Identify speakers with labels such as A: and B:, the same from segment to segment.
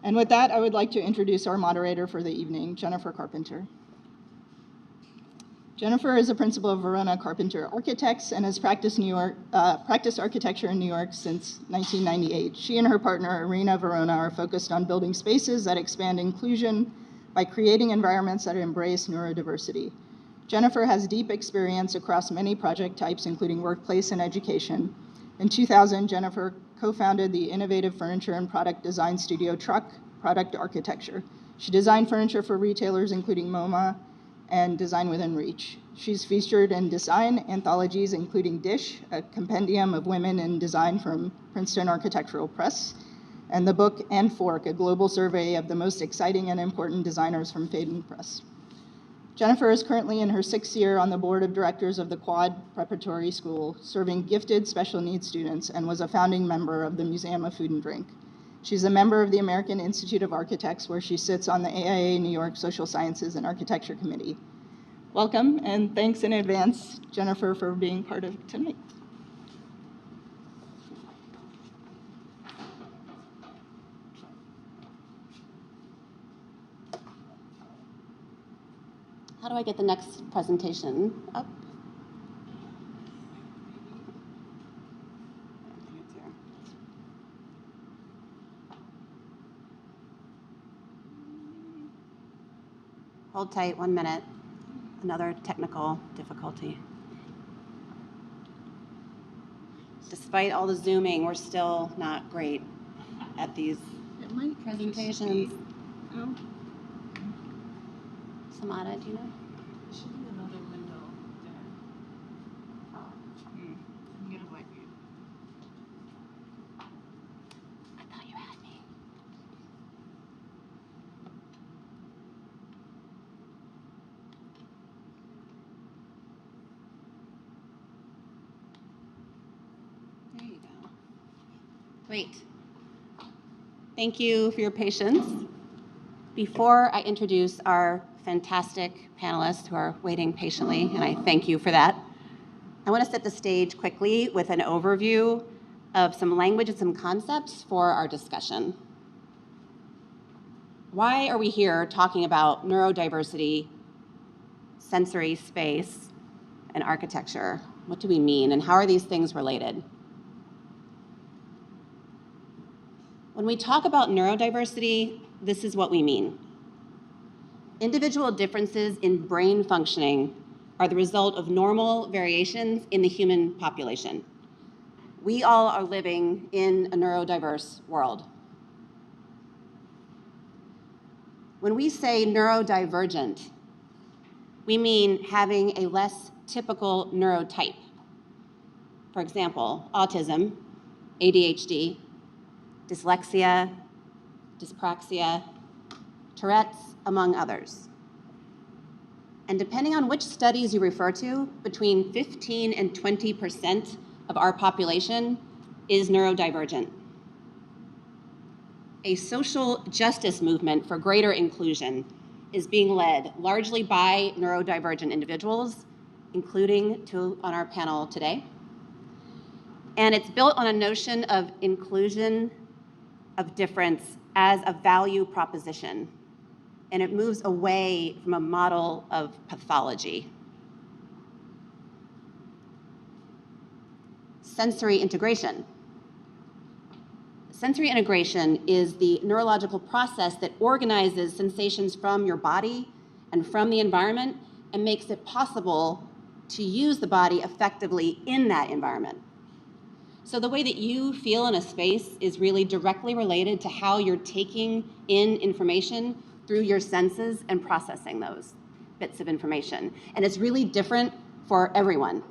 A: And with that, I would like to introduce our moderator for the evening, Jennifer Carpenter. Jennifer is a principal of Verona Carpenter Architects and has practiced architecture in New York since 1998. She and her partner, Irina Verona, are focused on building spaces that expand inclusion by creating environments that embrace neurodiversity. Jennifer has deep experience across many project types, including workplace and education. In 2000, Jennifer co-founded the innovative furniture and product design studio Truck Product Architecture. She designed furniture for retailers, including MoMA and Design Within Reach. She's featured in design anthologies, including Dish, a compendium of women in design from Princeton Architectural Press, and the book And Fork, a global survey of the most exciting and important designers from Phaidon Press. Jennifer is currently in her 6th year on the board of directors of the Quad Preparatory School, serving gifted special needs students, and was a founding member of the Museum of Food and Drink. She's a member of the American Institute of Architects, where she sits on the AIA New York Social Sciences and Architecture Committee. Welcome, and thanks in advance, Jennifer, for being part of tonight.
B: How do I get the next presentation up? Hold tight, 1 minute. Another technical difficulty. Despite all the zooming, we're still not great at these presentations. Samara, do you know?
C: There should be another window there. I'm gonna wipe you.
B: I thought you had me. There you go. Great. Thank you for your patience. Before I introduce our fantastic panelists who are waiting patiently, and I thank you for that, I want to set the stage quickly with an overview of some language and some concepts for our discussion. Why are we here talking about neurodiversity, sensory space, and architecture? What do we mean, and how are these things related? When we talk about neurodiversity, this is what we mean. Individual differences in brain functioning are the result of normal variations in the human population. We all are living in a neurodiverse world. When we say neurodivergent, we mean having a less typical neurotype. For example, autism, ADHD, dyslexia, dyspraxia, Tourette's, among others. And depending on which studies you refer to, between 15 and 20% of our population is neurodivergent. A social justice movement for greater inclusion is being led largely by neurodivergent individuals, including two on our panel today. And it's built on a notion of inclusion, of difference as a value proposition. And it moves away from a model of pathology. Sensory integration. Sensory integration is the neurological process that organizes sensations from your body and from the environment and makes it possible to use the body effectively in that environment. So the way that you feel in a space is really directly related to how you're taking in information through your senses and processing those bits of information. And it's really different for everyone.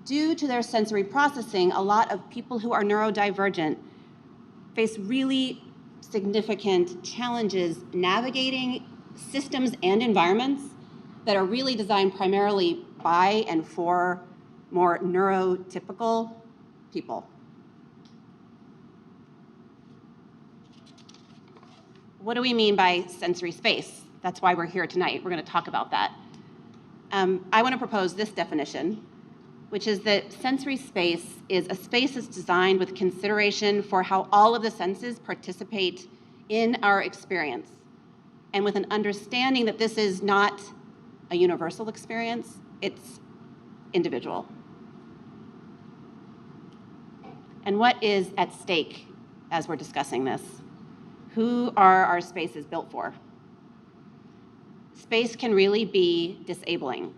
B: Due to their sensory processing, a lot of people who are neurodivergent face really significant challenges navigating systems and environments that are really designed primarily by and for more neurotypical people. What do we mean by sensory space? That's why we're here tonight. We're going to talk about that. I want to propose this definition. which is that sensory space is a space that's designed with consideration for how all of the senses participate in our experience, and with an understanding that this is not a universal experience, it's individual. And what is at stake as we're discussing this? Who are our spaces built for? Space can really be disabling.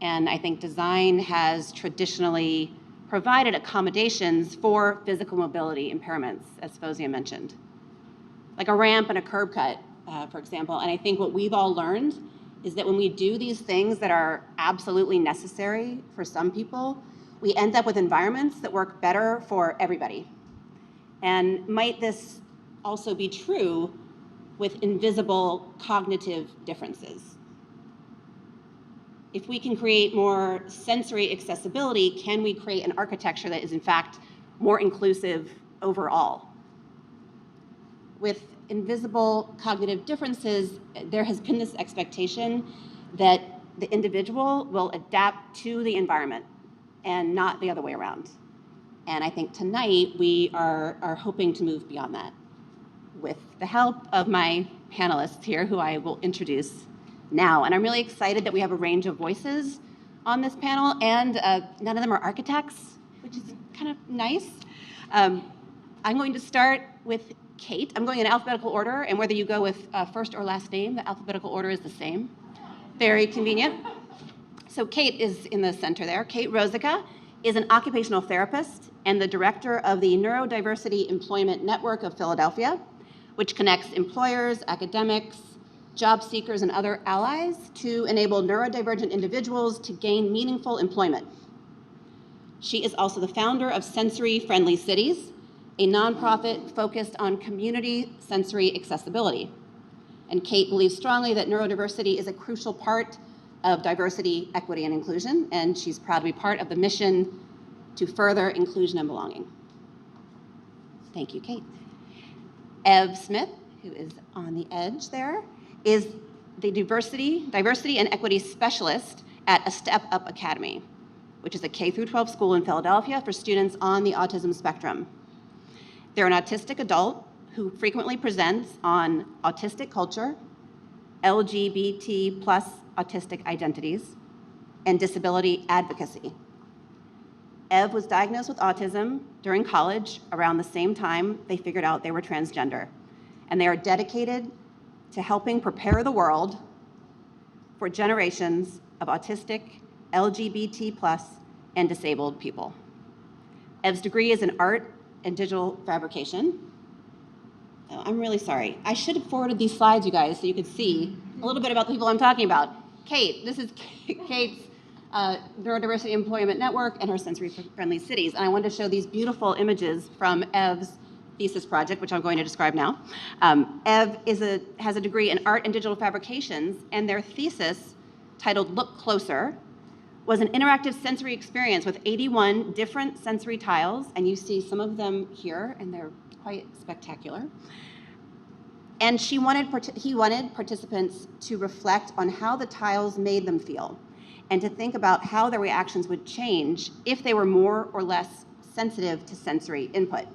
B: And I think design has traditionally provided accommodations for physical mobility impairments, as Fozia mentioned. Like a ramp and a curb cut, for example. And I think what we've all learned is that when we do these things that are absolutely necessary for some people, we end up with environments that work better for everybody. And might this also be true with invisible cognitive differences? If we can create more sensory accessibility, can we create an architecture that is in fact more inclusive overall? With invisible cognitive differences, there has been this expectation that the individual will adapt to the environment and not the other way around. And I think tonight we are hoping to move beyond that with the help of my panelists here, who I will introduce now. And I'm really excited that we have a range of voices on this panel, and none of them are architects, which is kind of nice. I'm going to start with Kate. I'm going in alphabetical order, and whether you go with first or last name, the alphabetical order is the same. Very convenient. So Kate is in the center there. Kate Rosica is an occupational therapist and the director of the Neurodiversity Employment Network of Philadelphia, which connects employers, academics, job seekers, and other allies to enable neurodivergent individuals to gain meaningful employment. She is also the founder of Sensory Friendly Cities, a nonprofit focused on community sensory accessibility. And Kate believes strongly that neurodiversity is a crucial part of diversity, equity, and inclusion, and she's proud to be part of the mission to further inclusion and belonging. Thank you, Kate. Ev Smith, who is on the edge there, is the diversity and equity specialist at A Step Up Academy, which is a K-12 school in Philadelphia for students on the autism spectrum. They're an autistic adult who frequently presents on autistic culture, LGBT plus autistic identities, and disability advocacy. Ev was diagnosed with autism during college around the same time they figured out they were transgender. And they are dedicated to helping prepare the world for generations of autistic, LGBT plus, and disabled people. Ev's degree is in art and digital fabrication. Oh, I'm really sorry. I should have forwarded these slides, you guys, so you could see a little bit about the people I'm talking about. Kate, this is Kate's Neurodiversity Employment Network and her Sensory Friendly Cities. And I wanted to show these beautiful images from Ev's thesis project, which I'm going to describe now. Ev has a degree in art and digital fabrications, and their thesis, titled Look Closer, was an interactive sensory experience with 81 different sensory tiles, and you see some of them here, and they're quite spectacular. And he wanted participants to reflect on how the tiles made them feel, and to think about how their reactions would change if they were more or less sensitive to sensory input.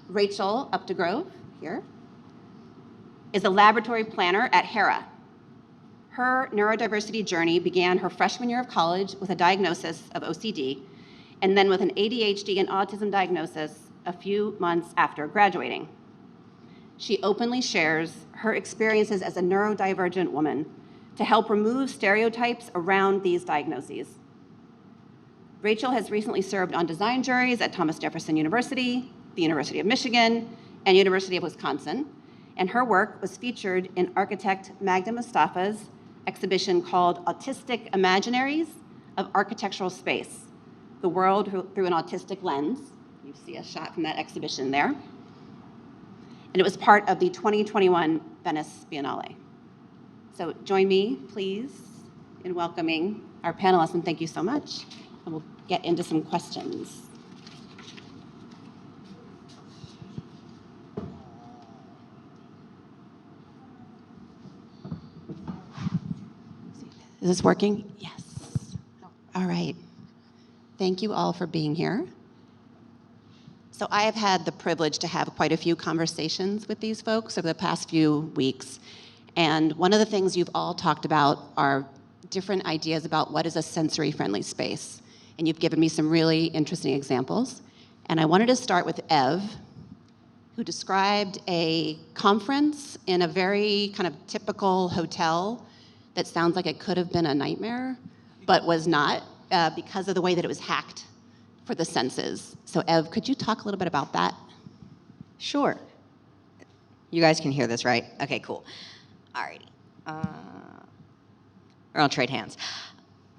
B: Rachel Updegrove, here, is a laboratory planner at HERA. Her neurodiversity journey began her freshman year of college with a diagnosis of OCD, and then with an ADHD and autism diagnosis a few months after graduating. She openly shares her experiences as a neurodivergent woman to help remove stereotypes around these diagnoses. Rachel has recently served on design juries at Thomas Jefferson University, the University of Michigan, and University of Wisconsin, and her work was featured in architect Magda Mustafa's exhibition called Autistic Imaginaries of Architectural Space, the world through an autistic lens. You see a shot from that exhibition there. And it was part of the 2021 Venice Biennale. So join me, please, in welcoming our panelists, and thank you so much. And we'll get into some questions. Is this working? Yes. All right. Thank you all for being here. So I have had the privilege to have quite a few conversations with these folks over the past few weeks. And one of the things you've all talked about are different ideas about what is a sensory-friendly space. And you've given me some really interesting examples. And I wanted to start with Ev, who described a conference in a very kind of typical hotel that sounds like it could have been a nightmare, but was not because of the way that it was hacked for the senses. So Ev, could you talk a little bit about that?
D: Sure. You guys can hear this, right? Okay, cool. Alrighty. Or I'll trade hands.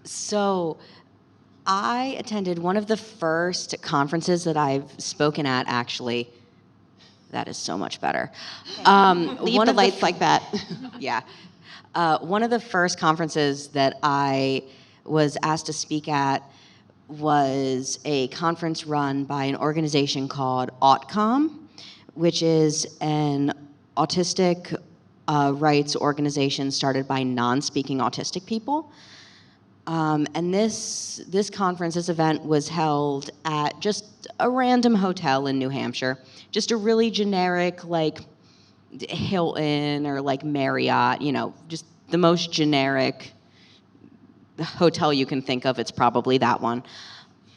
D: So I attended one of the first conferences that I've spoken at, actually. That is so much better.
B: Leave
D: One
B: the
D: of
B: lights like that.
D: Yeah. One of the first conferences that I was asked to speak at was a conference run by an organization called AUTCOM, which is an autistic rights organization started by non-speaking autistic people. And this conference, this event was held at just a random hotel in New Hampshire, just a really generic, like Hilton or like Marriott, you know, just the most generic hotel you can think of. It's probably that one.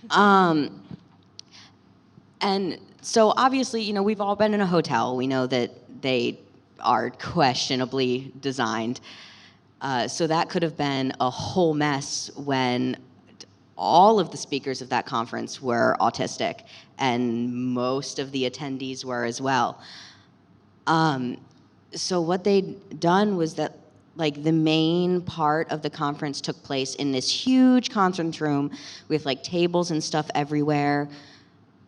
D: And so obviously, you know, we've all been in a hotel. We know that they are questionably designed. So that could have been a whole mess when all of the speakers of that conference were autistic, and most of the attendees were as well. So what they'd done was that, like, the main part of the conference took place in this huge conference room with like tables and stuff everywhere.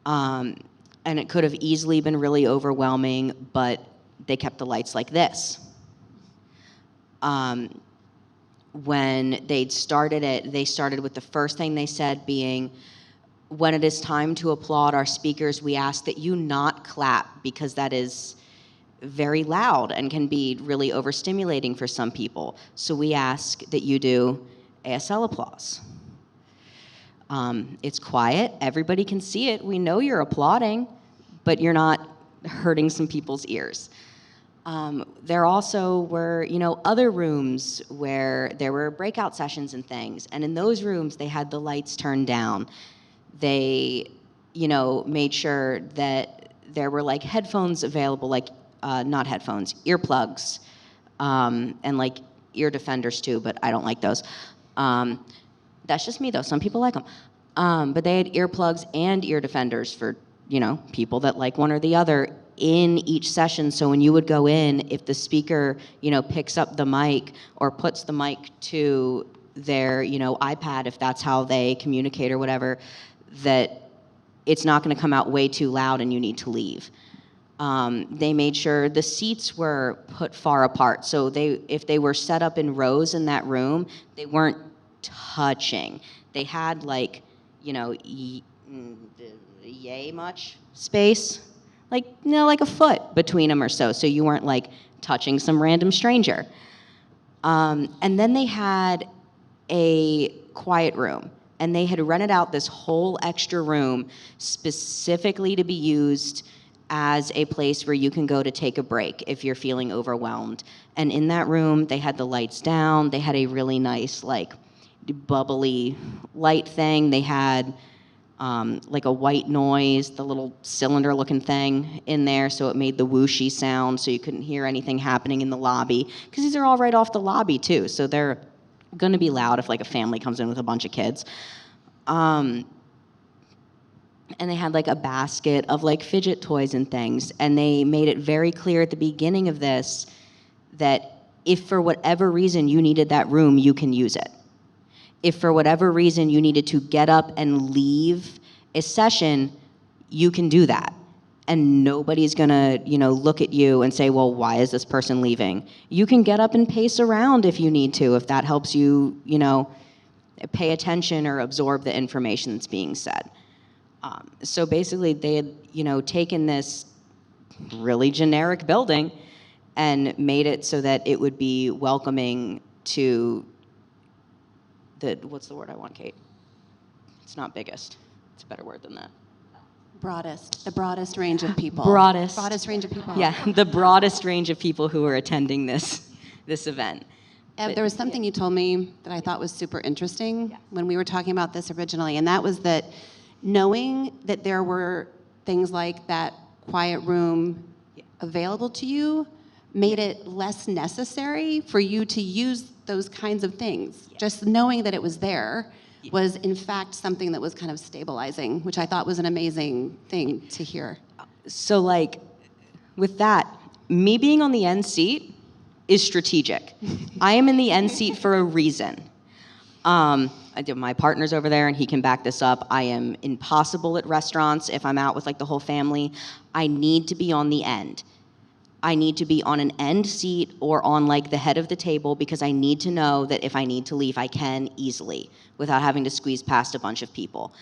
D: And it could have easily been really overwhelming, but they kept the lights like this. When they'd started it, they started with the first thing they said being, when it is time to applaud our speakers, we ask that you not clap, because that is very loud and can be really overstimulating for some people. So we ask that you do ASL applause. It's quiet, everybody can see it, we know you're applauding, but you're not hurting some people's ears. There also were, you know, other rooms where there were breakout sessions and things, and in those rooms they had the lights turned down. They, you know, made sure that there were like headphones available, like not headphones, earplugs, and like ear defenders too, but I don't like those. That's just me though, some people like them. But they had earplugs and ear defenders for, you know, people that like one or the other in each session. So when you would go in, if the speaker, you know, picks up the mic or puts the mic to their, you know, iPad, if that's how they communicate or whatever, that it's not going to come out way too loud and you need to leave. They made sure the seats were put far apart. So if they were set up in rows in that room, they weren't touching. They had like, you know, yay much space, like, you know, like a foot between them or so. So you weren't like touching some random stranger. And then they had a quiet room, and they had rented out this whole extra room specifically to be used as a place where you can go to take a break if you're feeling overwhelmed. And in that room, they had the lights down. They had a really nice, like, bubbly light thing. They had like a white noise, the little cylinder-looking thing in there, so it made the whooshy sound, so you couldn't hear anything happening in the lobby. Because these are all right off the lobby, too, so they're going to be loud if, like, a family comes in with a bunch of kids. And they had like a basket of like fidget toys and things, and they made it very clear at the beginning of this that if for whatever reason you needed that room, you can use it. If for whatever reason you needed to get up and leave a session, you can do that. And nobody's gonna, you know, look at you and say, well, why is this person leaving? You can get up and pace around if you need to, if that helps you, you know, pay attention or absorb the information that's being said. So basically they had, you know, taken this really generic building and made it so that it would be welcoming to what's the word I want, Kate? It's not biggest. It's a better word than that.
B: The broadest range of people.
D: Broadest
B: range of people.
D: Yeah, the broadest range of people who are attending this event.
B: Ev, there was something you told me that I thought was super interesting when we were talking about this originally, and that was that knowing that there were things like that quiet room available to you made it less necessary for you to use those kinds of things. Just knowing that it was there was in fact something that was kind of stabilizing, which I thought was an amazing thing to hear.
D: So like, with that, me being on the end seat is strategic. I am in the end seat for a reason. My partner's over there and he can back this up. I am impossible at restaurants if I'm out with like the whole family. I need to be on the end. I need to be on an end seat or on like the head of the table because I need to know that if I need to leave, I can easily without having to squeeze past a bunch of people.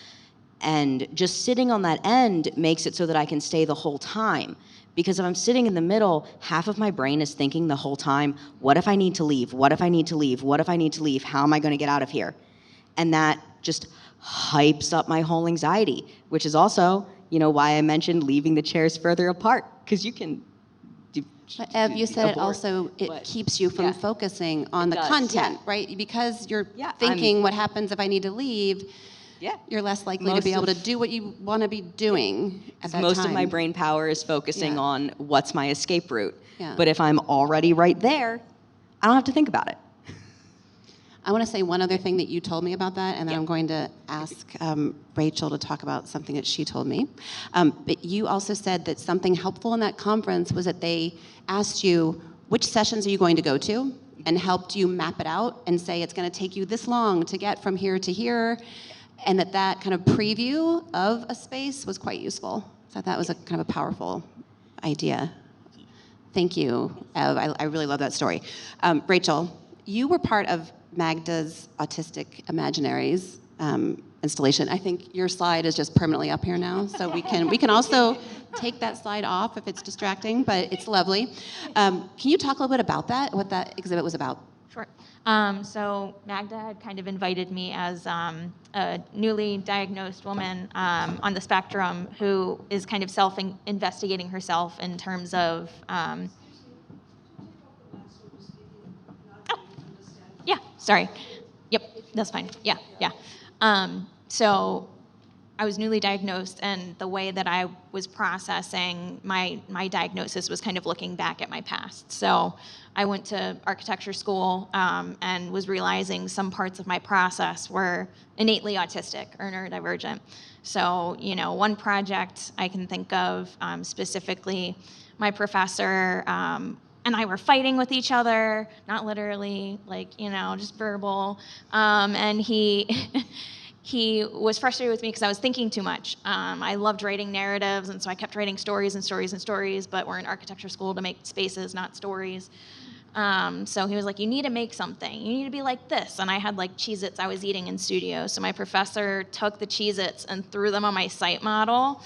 D: And just sitting on that end makes it so that I can stay the whole time. Because if I'm sitting in the middle, half of my brain is thinking the whole time, what if I need to leave? What if I need to leave? What if I need to leave? How am I going to get out of here? And that just hypes up my whole anxiety, which is also, why I mentioned leaving the chairs further apart, because you can
B: But Ev, you said it keeps you from focusing on the content, right? Because you're thinking what happens if I need to leave, you're less likely to be able to do what you want to be doing at that time.
D: Most of my brain power is focusing on what's my escape route. But if I'm already right there, I don't have to think about it.
B: I want to say one other thing that you told me about that, and then I'm going to ask Rachel to talk about something that she told me. But you also said that something helpful in that conference was that they asked you, which sessions are you going to go to? And helped you map it out and say it's going to take you this long to get from here to here. And that kind of preview of a space was quite useful. So that was a kind of a powerful idea. Thank you, Ev. I really love that story. Rachel, you were part of Magda's Autistic Imaginaries installation. I think your slide is just permanently up here now, so we can also take that slide off if it's distracting, but it's lovely. Can you talk a little bit about that, what that exhibit was about?
E: Sure. So Magda had kind of invited me as a newly diagnosed woman on the spectrum who is kind of self-investigating herself in terms of yeah, sorry. Yep, that's fine. Yeah. So I was newly diagnosed, and the way that I was processing my diagnosis was kind of looking back at my past. So I went to architecture school and was realizing some parts of my process were innately autistic or neurodivergent. So, one project I can think of specifically, my professor and I were fighting with each other, not literally, just verbal. And he was frustrated with me because I was thinking too much. I loved writing narratives, and so I kept writing stories and stories and stories, but we're in architecture school to make spaces, not stories. So he was like, you need to make something. You need to be like this. And I had Cheez-Its I was eating in studio. So my professor took the Cheez-Its and threw them on my site model.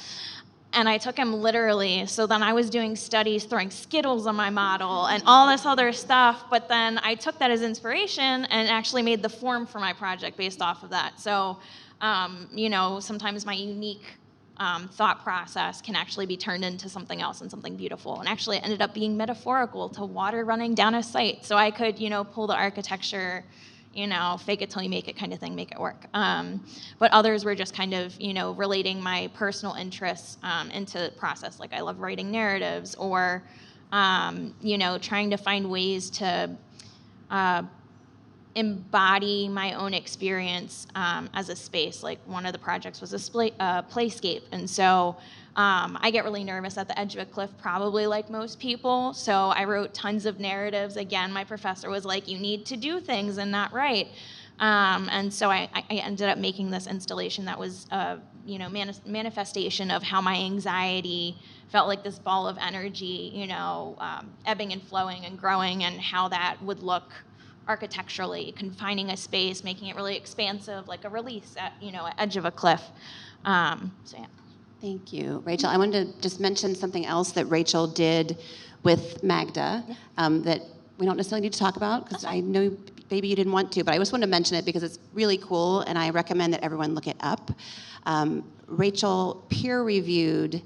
E: And I took him literally. So then I was doing studies throwing Skittles on my model and all this other stuff. But then I took that as inspiration and actually made the form for my project based off of that. So, sometimes my unique thought process can actually be turned into something else and something beautiful. And actually it ended up being metaphorical to water running down a site. So I could, pull the architecture, fake it till you make it kind of thing, make it work. But others were just kind of, relating my personal interests into the process. Like I love writing narratives or, trying to find ways to embody my own experience as a space. Like one of the projects was a playscape. And so I get really nervous at the edge of a cliff, probably like most people. So I wrote tons of narratives. Again, my professor was like, you need to do things and not write. And so I ended up making this installation that was a manifestation of how my anxiety felt like this ball of energy, ebbing and flowing and growing, and how that would look architecturally, confining a space, making it really expansive, like a release at, edge of a cliff. So yeah.
B: Thank you, Rachel. I wanted to just mention something else that Rachel did with Magda that we don't necessarily need to talk about because I know maybe you didn't want to, but I just wanted to mention it because it's really cool, and I recommend that everyone look it up. Rachel peer-reviewed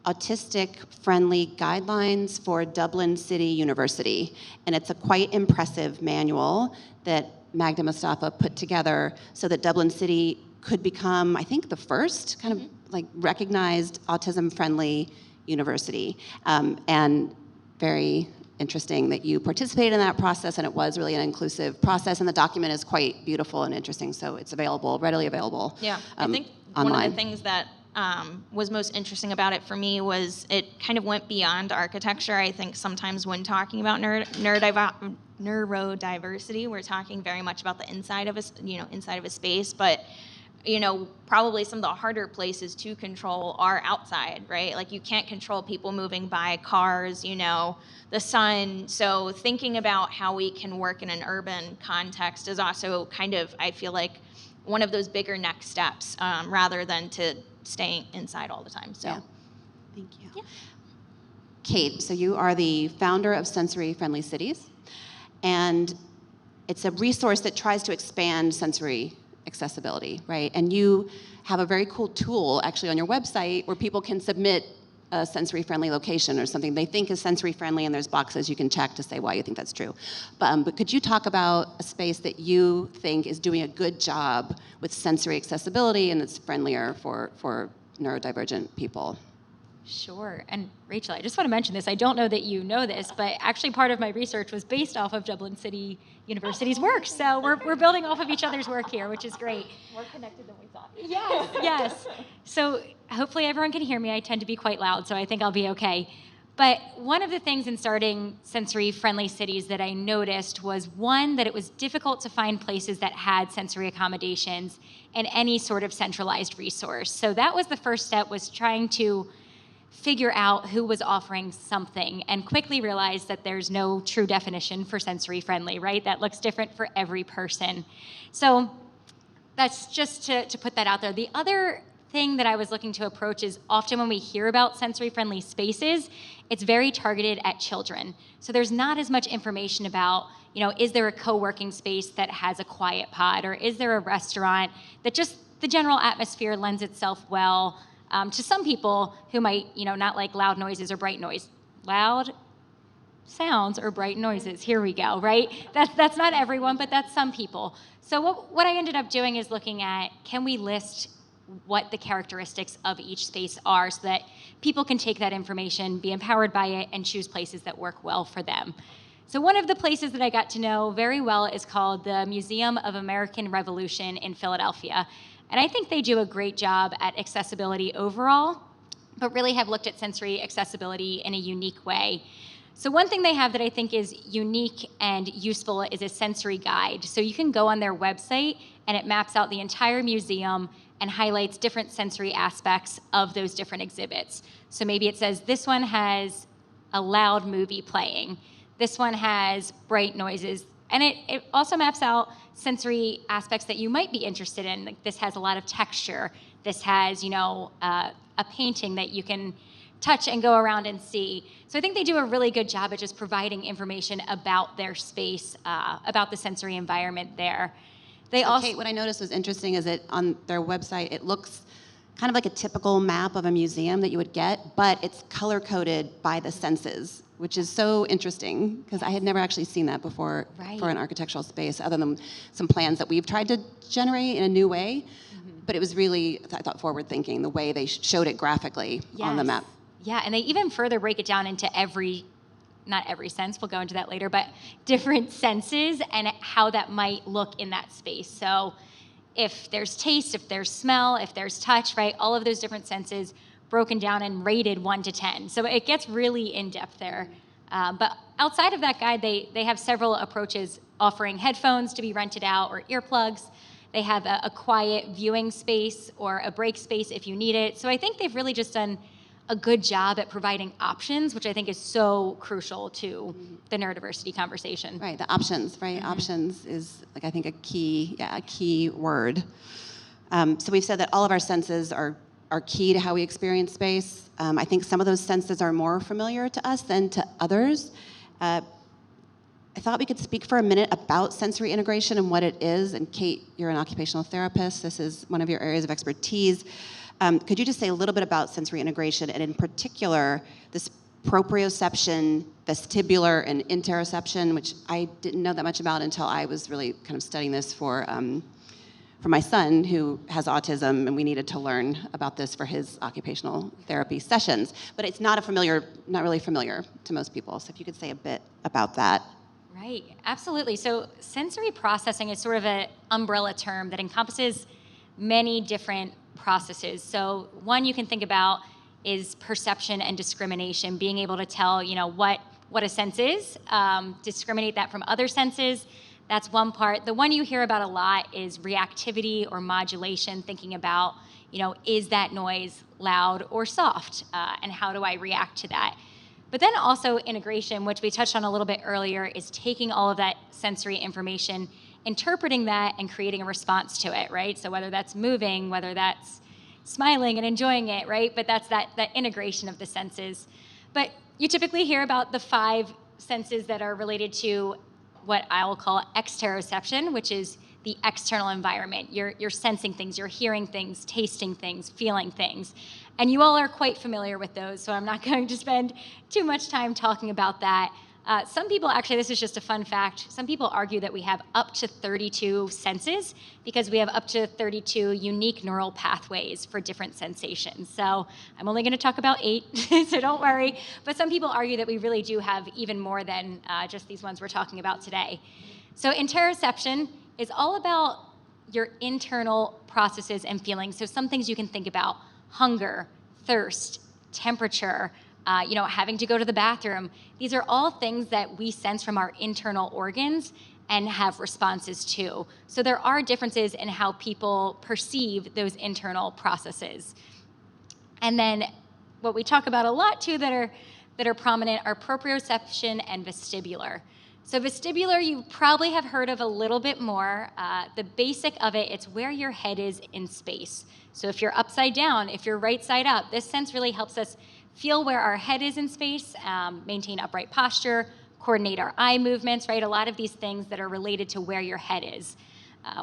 B: autistic-friendly guidelines for Dublin City University, and it's a quite impressive manual that Magda Mustafa put together so that Dublin City could become, I think, the first kind of like recognized autism-friendly university, and very interesting that you participated in that process, and it was really an inclusive process, and the document is quite beautiful and interesting, so it's available, readily available.
E: Yeah, I think
B: online.
E: one of the things that was most interesting about it for me was it kind of went beyond architecture. I think sometimes when talking about neurodiversity, we're talking very much about the inside of a space, but probably some of the harder places to control are outside, right? Like you can't control people moving by, cars, the sun. So thinking about how we can work in an urban context is also kind of, I feel like, one of those bigger next steps, rather than to staying inside all the time. So,
B: yeah. Thank you.
E: Yeah.
B: Kate, so you are the founder of Sensory Friendly Cities, and it's a resource that tries to expand sensory accessibility, right? And you have a very cool tool actually on your website where people can submit a sensory-friendly location or something they think is sensory-friendly, and there's boxes you can check to say why you think that's true. But could you talk about a space that you think is doing a good job with sensory accessibility and it's friendlier for neurodivergent people?
F: Sure. And Rachel, I just want to mention this. I don't know that you know this, but actually part of my research was based off of Dublin City University's work. So we're building off of each other's work here, which is great.
E: More connected than we thought.
F: Yes, yes. So hopefully everyone can hear me. I tend to be quite loud, so I think I'll be okay. But one of the things in starting sensory-friendly cities that I noticed was, one, that it was difficult to find places that had sensory accommodations and any sort of centralized resource. So that was the first step, was trying to figure out who was offering something, and quickly realized that there's no true definition for sensory friendly, right? That looks different for every person. So that's just to put that out there. The other thing that I was looking to approach is, often when we hear about sensory friendly spaces, it's very targeted at children. So there's not as much information about, is there a co-working space that has a quiet pod, or is there a restaurant that just the general atmosphere lends itself well to some people who might, not like loud noises or bright noise. Loud sounds or bright noises. Here we go, right? That's not everyone, but that's some people. So what I ended up doing is looking at, can we list what the characteristics of each space are so that people can take that information, be empowered by it, and choose places that work well for them. So one of the places that I got to know very well is called the Museum of American Revolution in Philadelphia. And I think they do a great job at accessibility overall, but really have looked at sensory accessibility in a unique way. So one thing they have that I think is unique and useful is a sensory guide. So you can go on their website, and it maps out the entire museum and highlights different sensory aspects of those different exhibits. So maybe it says this one has a loud movie playing, this one has bright noises, and it also maps out sensory aspects that you might be interested in. Like, this has a lot of texture, this has a painting that you can touch and go around and see. So I think they do a really good job at just providing information about their space, about the sensory environment there.
B: Kate, what I noticed was interesting is that on their website, it looks kind of like a typical map of a museum that you would get, but it's color-coded by the senses, which is so interesting because I had never actually seen that before for an architectural space, other than some plans that we've tried to generate in a new way. But it was really, I thought, forward-thinking, the way they showed it graphically on the map.
F: Yeah, and they even further break it down into not every sense, we'll go into that later, but different senses and how that might look in that space. So if there's taste, if there's smell, if there's touch, right, all of those different senses broken down and rated 1 to 10. So it gets really in-depth there. But outside of that guide, they have several approaches, offering headphones to be rented out or earplugs. They have a quiet viewing space or a break space if you need it. So I think they've really just done a good job at providing options, which I think is so crucial to the neurodiversity conversation.
B: Right, the options, right? Options is, I think, a key word. So we've said that all of our senses are key to how we experience space. I think some of those senses are more familiar to us than to others. I thought we could speak for a minute about sensory integration and what it is. And Kate, you're an occupational therapist. This is one of your areas of expertise. Could you just say a little bit about sensory integration, and in particular, this proprioception, vestibular, and interoception, which I didn't know that much about until I was really kind of studying this for my son, who has autism, and we needed to learn about this for his occupational therapy sessions. But it's not really familiar to most people. So if you could say a bit about that.
F: Right, absolutely. So sensory processing is sort of an umbrella term that encompasses many different processes. So one you can think about is perception and discrimination, being able to tell, what a sense is, discriminate that from other senses. That's one part. The one you hear about a lot is reactivity or modulation, thinking about, is that noise loud or soft, and how do I react to that? But then also integration, which we touched on a little bit earlier, is taking all of that sensory information, interpreting that, and creating a response to it, right? So whether that's moving, whether that's smiling and enjoying it, right? But that's that integration of the senses. But you typically hear about the 5 senses that are related to what I'll call exteroception, which is the external environment. You're sensing things, you're hearing things, tasting things, feeling things. And you all are quite familiar with those, so I'm not going to spend too much time talking about that. Some people, actually, this is just a fun fact, some people argue that we have up to 32 senses because we have up to 32 unique neural pathways for different sensations. So I'm only going to talk about 8, so don't worry. But some people argue that we really do have even more than just these ones we're talking about today. So interoception is all about your internal processes and feelings. So some things you can think about: hunger, thirst, temperature, having to go to the bathroom. These are all things that we sense from our internal organs and have responses to. So there are differences in how people perceive those internal processes. And then what we talk about a lot too that are prominent are proprioception and vestibular. So vestibular, you probably have heard of a little bit more. The basic of it, it's where your head is in space. So if you're upside down, if you're right side up, this sense really helps us feel where our head is in space, maintain upright posture, coordinate our eye movements, right? A lot of these things that are related to where your head is.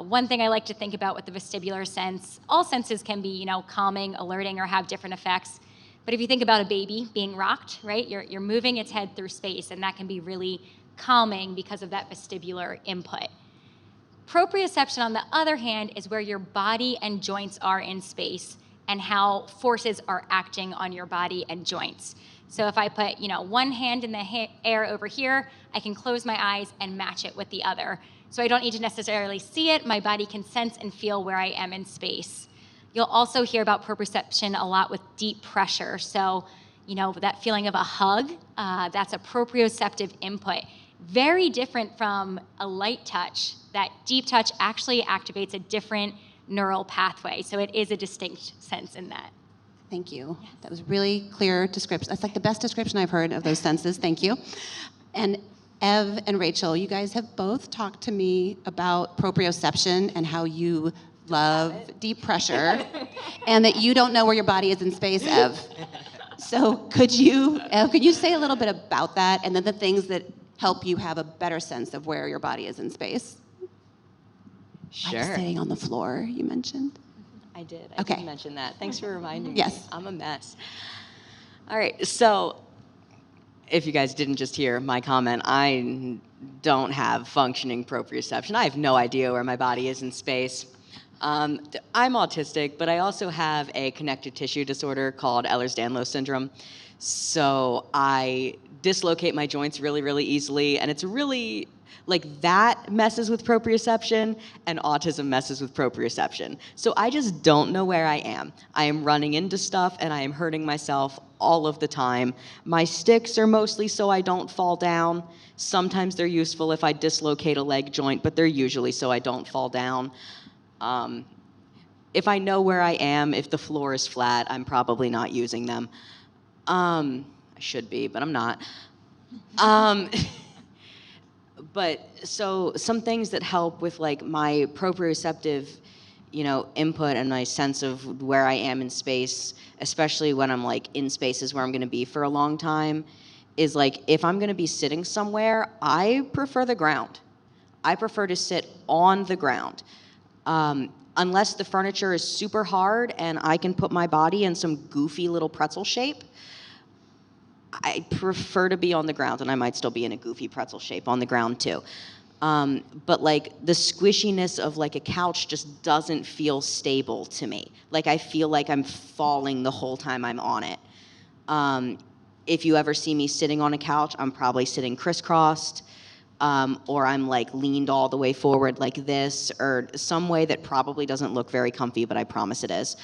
F: One thing I like to think about with the vestibular sense, all senses can be, calming, alerting, or have different effects. But if you think about a baby being rocked, right? You're moving its head through space, and that can be really calming because of that vestibular input. Proprioception, on the other hand, is where your body and joints are in space and how forces are acting on your body and joints. So if I put, one hand in the air over here, I can close my eyes and match it with the other. So I don't need to necessarily see it. My body can sense and feel where I am in space. You'll also hear about proprioception a lot with deep pressure. So, that feeling of a hug, that's a proprioceptive input. Very different from a light touch. That deep touch actually activates a different neural pathway. So it is a distinct sense in that.
B: Thank you. Yes. That was really clear description. That's like the best description I've heard of those senses. Thank you. And Ev and Rachel, you guys have both talked to me about proprioception and how you love deep pressure and that you don't know where your body is in space, Ev. So could you say a little bit about that and then the things that help you have a better sense of where your body is in space?
D: Sure.
B: Like sitting on the floor, you mentioned.
D: I did.
B: Okay.
D: I did mention that. Thanks for reminding me.
B: Yes.
D: I'm a mess. All right. So if you guys didn't just hear my comment, I don't have functioning proprioception. I have no idea where my body is in space. I'm autistic, but I also have a connective tissue disorder called Ehlers-Danlos syndrome. So I dislocate my joints really, really easily, and it's really that messes with proprioception, and autism messes with proprioception. So I just don't know where I am. I am running into stuff, and I am hurting myself all of the time. My sticks are mostly so I don't fall down. Sometimes they're useful if I dislocate a leg joint, but they're usually so I don't fall down. If I know where I am, if the floor is flat, I'm probably not using them. I should be, but I'm not. But so some things that help with my proprioceptive, input and my sense of where I am in space, especially when I'm in spaces where I'm going to be for a long time, is like, if I'm gonna be sitting somewhere, I prefer the ground. I prefer to sit on the ground. Unless the furniture is super hard and I can put my body in some goofy little pretzel shape, I prefer to be on the ground, and I might still be in a goofy pretzel shape on the ground too. But like the squishiness of like a couch just doesn't feel stable to me. Like I feel like I'm falling the whole time I'm on it. If you ever see me sitting on a couch, I'm probably sitting crisscrossed, or I'm like leaned all the way forward like this, or some way that probably doesn't look very comfy, but I promise it is.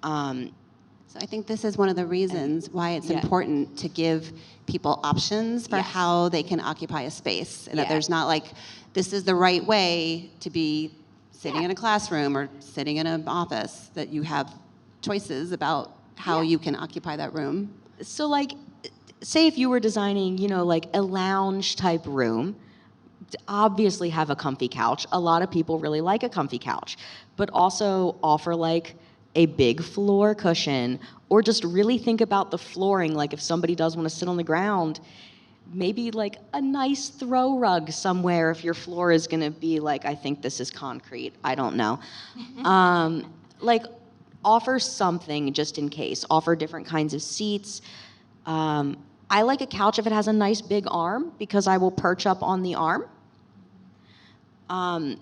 B: So I think this is one of the reasons why it's
D: Yeah.
B: important to give people options for
D: Yes.
B: how they can occupy a space. And that
D: Yeah.
B: there's not like, this is the right way to be sitting in a classroom or sitting in an office, that you have choices about how you can occupy that room.
D: So like, say if you were designing, you know, like a lounge type room, obviously have a comfy couch. A lot of people really like a comfy couch, but also offer like a big floor cushion, or just really think about the flooring. Like if somebody does want to sit on the ground, maybe like a nice throw rug somewhere if your floor is going to be like, I think this is concrete. I don't know. Like offer something just in case. Offer different kinds of seats. I like a couch if it has a nice big arm, because I will perch up on the arm.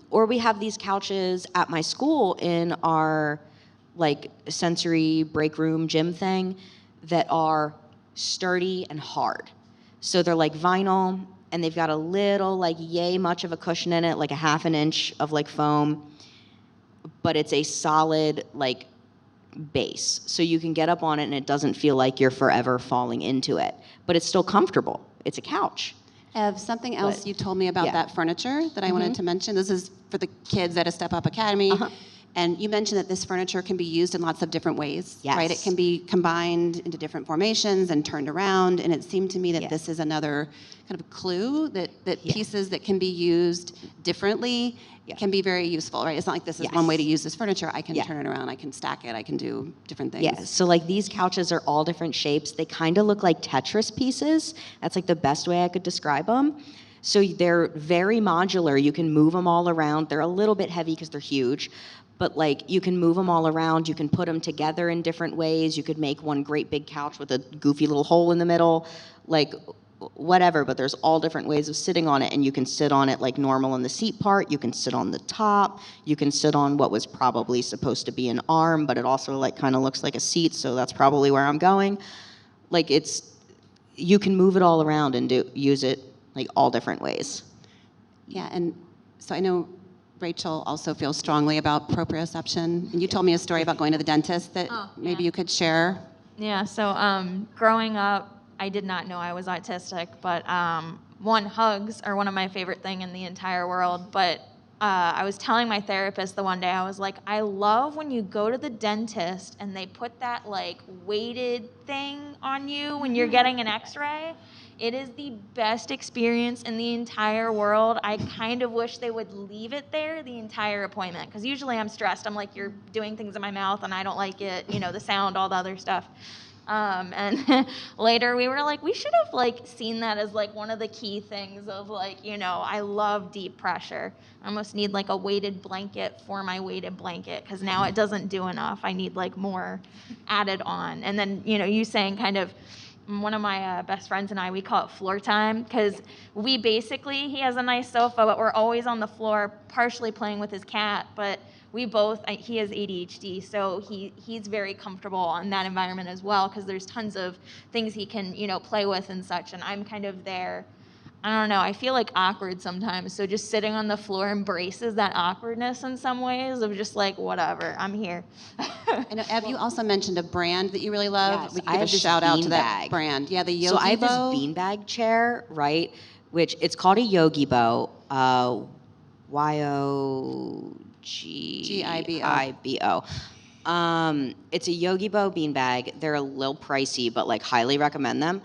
D: Or we have these couches at my school in our like sensory break room gym thing that are sturdy and hard. So they're like vinyl, and they've got a little like yay much of a cushion in it, like a half an inch of like foam, but it's a solid like base. So you can get up on it and it doesn't feel like you're forever falling into it, but it's still comfortable. It's a couch.
B: Ev, something else
D: But-
B: you told me about
D: yeah.
B: that furniture that I wanted to mention. This is for the kids at A Step Up Academy. And you mentioned that this furniture can be used in lots of different ways, right? It
D: Yes.
B: can be combined into different formations and turned around. And it seemed to me that
D: Yes.
B: this is another kind of clue that
D: Yeah.
B: pieces that can be used differently
D: Yeah.
B: can be very useful, right? It's not like this is one way to
D: Yes.
B: use this furniture. I can
D: Yeah.
B: turn it around, I can stack it, I can do different things.
D: Yeah, so like these couches are all different shapes. They kind of look like Tetris pieces. That's like the best way I could describe them. So they're very modular. You can move them all around. They're a little bit heavy because they're huge, but like you can move them all around. You can put them together in different ways. You could make one great big couch with a goofy little hole in the middle, like whatever, but there's all different ways of sitting on it, and you can sit on it like normal in the seat part. You can sit on the top. You can sit on what was probably supposed to be an arm, but it also like kind of looks like a seat, so that's probably where I'm going. Like you can move it all around and use it like all different ways.
B: Yeah, and so I know Rachel also feels strongly about proprioception. And you told me a story about going to the dentist that maybe you could share.
E: Yeah, so growing up, I did not know I was autistic, but hugs are one of my favorite thing in the entire world. But I was telling my therapist the one day, I was like, I love when you go to the dentist and they put that like weighted thing on you when you're getting an x-ray. It is the best experience in the entire world. I kind of wish they would leave it there the entire appointment, because usually I'm stressed. I'm like, you're doing things in my mouth and I don't like it, you know, the sound, all the other stuff. And later we were like, we should have like seen that as like one of the key things of like, you know, I love deep pressure. I almost need like a weighted blanket for my weighted blanket, because now it doesn't do enough. I need like more added on. And then, you know, you saying kind of, one of my best friends and I, we call it floor time, because we basically, he has a nice sofa, but we're always on the floor, partially playing with his cat, but we both, he has ADHD, so he's very comfortable in that environment as well, because there's tons of things he can, you know, play with and such, and I'm kind of there. I don't know, I feel like awkward sometimes, so just sitting on the floor embraces that awkwardness in some ways of just like, whatever, I'm here.
B: I know, Ev, you also mentioned a brand that you really love.
D: Yes,
B: We can
D: I
B: give a
D: have this
B: shout out to that
D: beanbag.
B: brand. Yeah, the Yogi
D: So I have this
B: Bo.
D: beanbag chair, right? Which it's called a Yogi Bo, YOGIBO. It's a Yogi Bo beanbag. They're a little pricey, but like highly recommend them.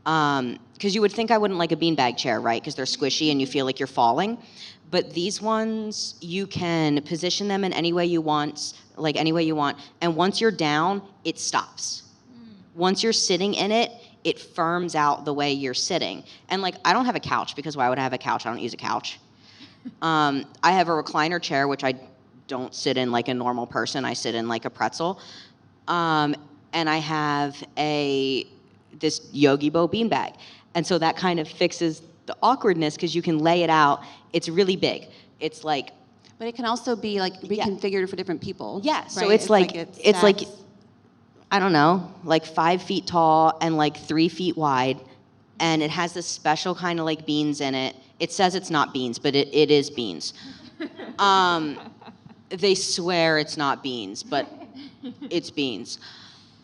D: Because you would think I wouldn't like a beanbag chair, right? Because they're squishy and you feel like you're falling. But these ones, you can position them in any way you want, like any way you want. And once you're down, it stops. Once you're sitting in it, it firms out the way you're sitting. And like, I don't have a couch because why would I have a couch? I don't use a couch. I have a recliner chair, which I don't sit in like a normal person. I sit in like a pretzel. And I have this Yogi Bo beanbag. And so that kind of fixes the awkwardness because you can lay it out. It's really big. It's like,
B: But it can also be like reconfigured for different people.
D: yeah, so
B: right?
D: it's like, it's like,
B: stacks.
D: I don't know, like 5 feet tall and like 3 feet wide. And it has this special kind of like beans in it. It says it's not beans, but it is beans. They swear it's not beans, but it's beans.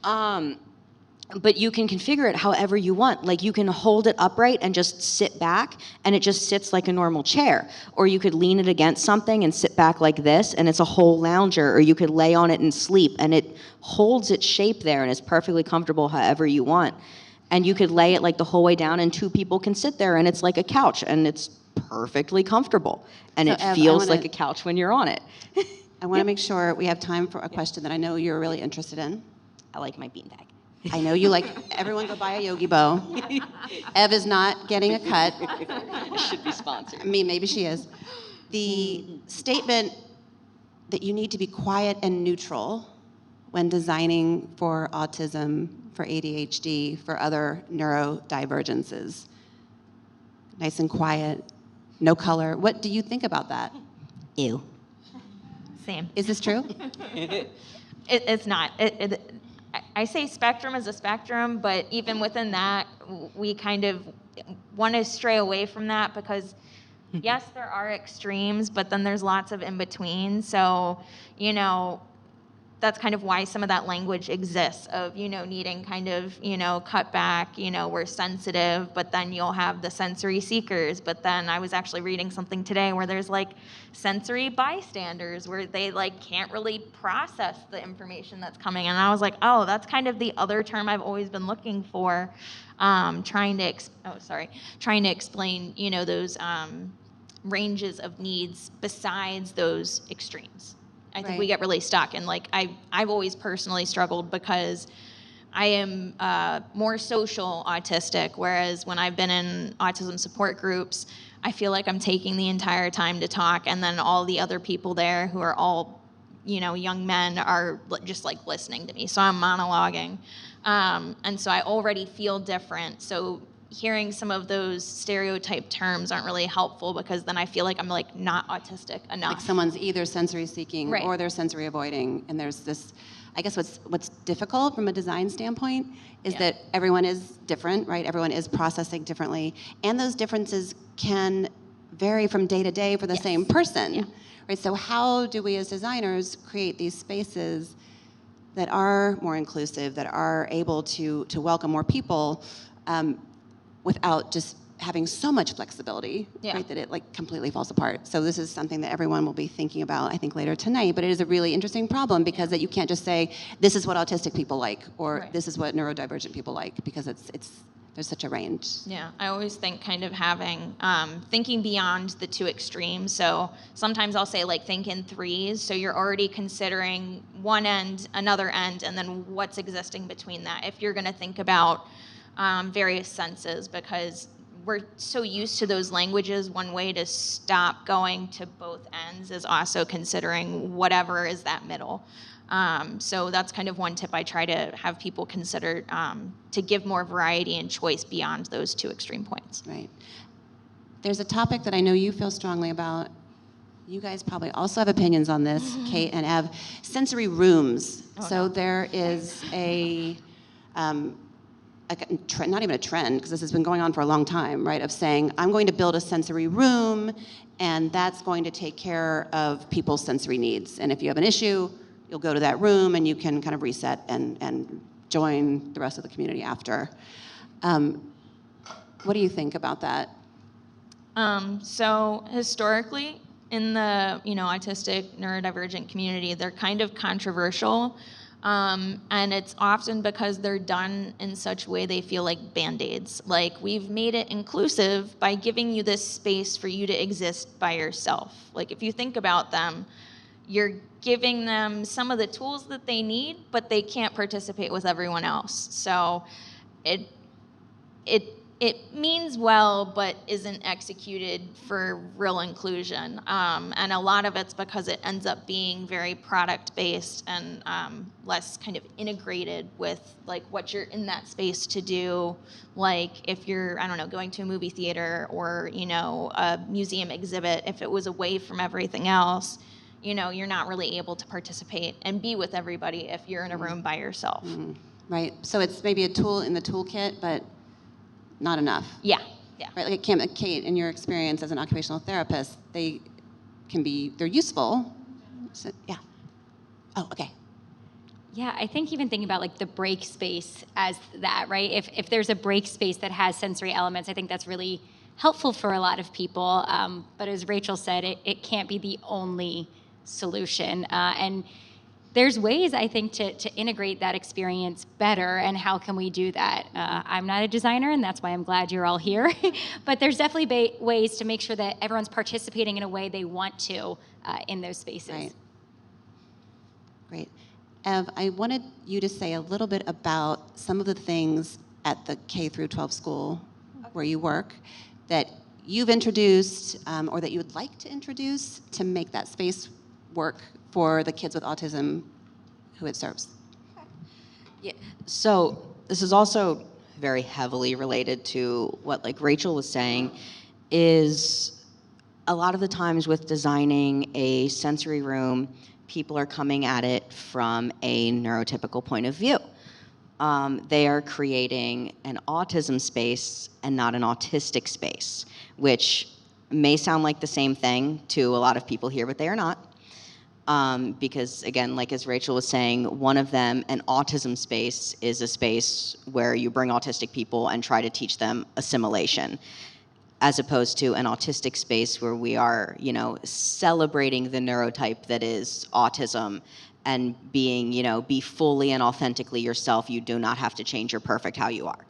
D: But you can configure it however you want. Like you can hold it upright and just sit back and it just sits like a normal chair. Or you could lean it against something and sit back like this and it's a whole lounger. Or you could lay on it and sleep and it holds its shape there and is perfectly comfortable however you want. And you could lay it like the whole way down and 2 people can sit there and it's like a couch and it's perfectly comfortable. And
B: So,
D: it
B: Ev,
D: feels like a couch when you're on it.
B: I want to make sure we have time for a question that I know you're really interested in.
D: I like my beanbag.
B: I know you like, everyone go buy a Yogi Bo. Ev is not getting a cut.
D: Should be sponsored.
B: I mean, maybe she is. The statement that you need to be quiet and neutral when designing for autism, for ADHD, for other neurodivergences. Nice and quiet, no color. What do you think about that?
D: Ew.
E: Same.
B: Is this true?
E: It's not. I say spectrum is a spectrum, but even within that, we kind of want to stray away from that because, yes, there are extremes, but then there's lots of in between. So, you know, that's kind of why some of that language exists of, you know, needing kind of, you know, cut back, you know, we're sensitive, but then you'll have the sensory seekers. But then I was actually reading something today where there's like sensory bystanders where they like can't really process the information that's coming. And I was like, oh, that's kind of the other term I've always been looking for, trying to explain, you know, those ranges of needs besides those extremes. I think we get really stuck. And like I've always personally struggled because I am more social autistic, whereas when I've been in autism support groups, I feel like I'm taking the entire time to talk, and then all the other people there who are all, you know, young men are just like listening to me. So I'm monologuing. And so I already feel different. So hearing some of those stereotype terms aren't really helpful because then I feel like I'm like not autistic enough.
B: Like someone's either sensory seeking
E: Right.
B: or they're sensory avoiding. And there's this, I guess what's difficult from a design standpoint is that everyone is different, right? Everyone is processing differently. And those differences can vary from day to day for the same person, right? So how do we as designers create these spaces that are more inclusive, that are able to welcome more people, without just having so much flexibility, right, that it like completely falls apart. So this is something that everyone will be thinking about, I think, later tonight. But it is a really interesting problem because that you can't just say this is what autistic people like or this is what neurodivergent people like because there's such a range.
E: Yeah, I always think kind of having, thinking beyond the two extremes. So sometimes I'll say like think in threes. So you're already considering one end, another end, and then what's existing between that. If you're going to think about various senses, because we're so used to those languages, one way to stop going to both ends is also considering whatever is that middle. So that's kind of one tip I try to have people consider to give more variety and choice beyond those two extreme points.
B: Right. There's a topic that I know you feel strongly about. You guys probably also have opinions on this, Kate and Ev. Sensory rooms. There is not even a trend, because this has been going on for a long time, right, of saying, I'm going to build a sensory room, and that's going to take care of people's sensory needs. And if you have an issue, you'll go to that room, and you can kind of reset and join the rest of the community after. What do you think about that?
E: So historically, in the autistic neurodivergent community, they're kind of controversial. And it's often because they're done in such a way they feel like Band-Aids. Like, we've made it inclusive by giving you this space for you to exist by yourself. Like, if you think about them, you're giving them some of the tools that they need, but they can't participate with everyone else. So it means well, but isn't executed for real inclusion. And a lot of it's because it ends up being very product-based and less kind of integrated with like what you're in that space to do. Like if you're, I don't know, going to a movie theater or, you know, a museum exhibit, if it was away from everything else, you know, you're not really able to participate and be with everybody if you're in a room by yourself.
B: Right. So it's maybe a tool in the toolkit, but not enough.
E: Yeah.
B: Right. Like Kate, in your experience as an occupational therapist, they're useful. So, yeah. Oh, okay.
F: Yeah, I think even thinking about like the break space as that, right? If there's a break space that has sensory elements, I think that's really helpful for a lot of people. But as Rachel said, it can't be the only solution. And there's ways, I think, to integrate that experience better, and how can we do that? I'm not a designer, and that's why I'm glad you're all here. But there's definitely ways to make sure that everyone's participating in a way they want to in those spaces.
B: Right. Great. Ev, I wanted you to say a little bit about some of the things at the K through 12 school where you work that you've introduced or that you would like to introduce to make that space work for the kids with autism who it serves.
D: Yeah. So this is also very heavily related to what like Rachel was saying, is a lot of the times with designing a sensory room, people are coming at it from a neurotypical point of view. They are creating an autism space and not an autistic space, which may sound like the same thing to a lot of people here, but they are not. Because again, like as Rachel was saying, one of them, an autism space, is a space where you bring autistic people and try to teach them assimilation, as opposed to an autistic space where we are, you know, celebrating the neurotype that is autism and being, you know, be fully and authentically yourself. You do not have to change. You're perfect how you are.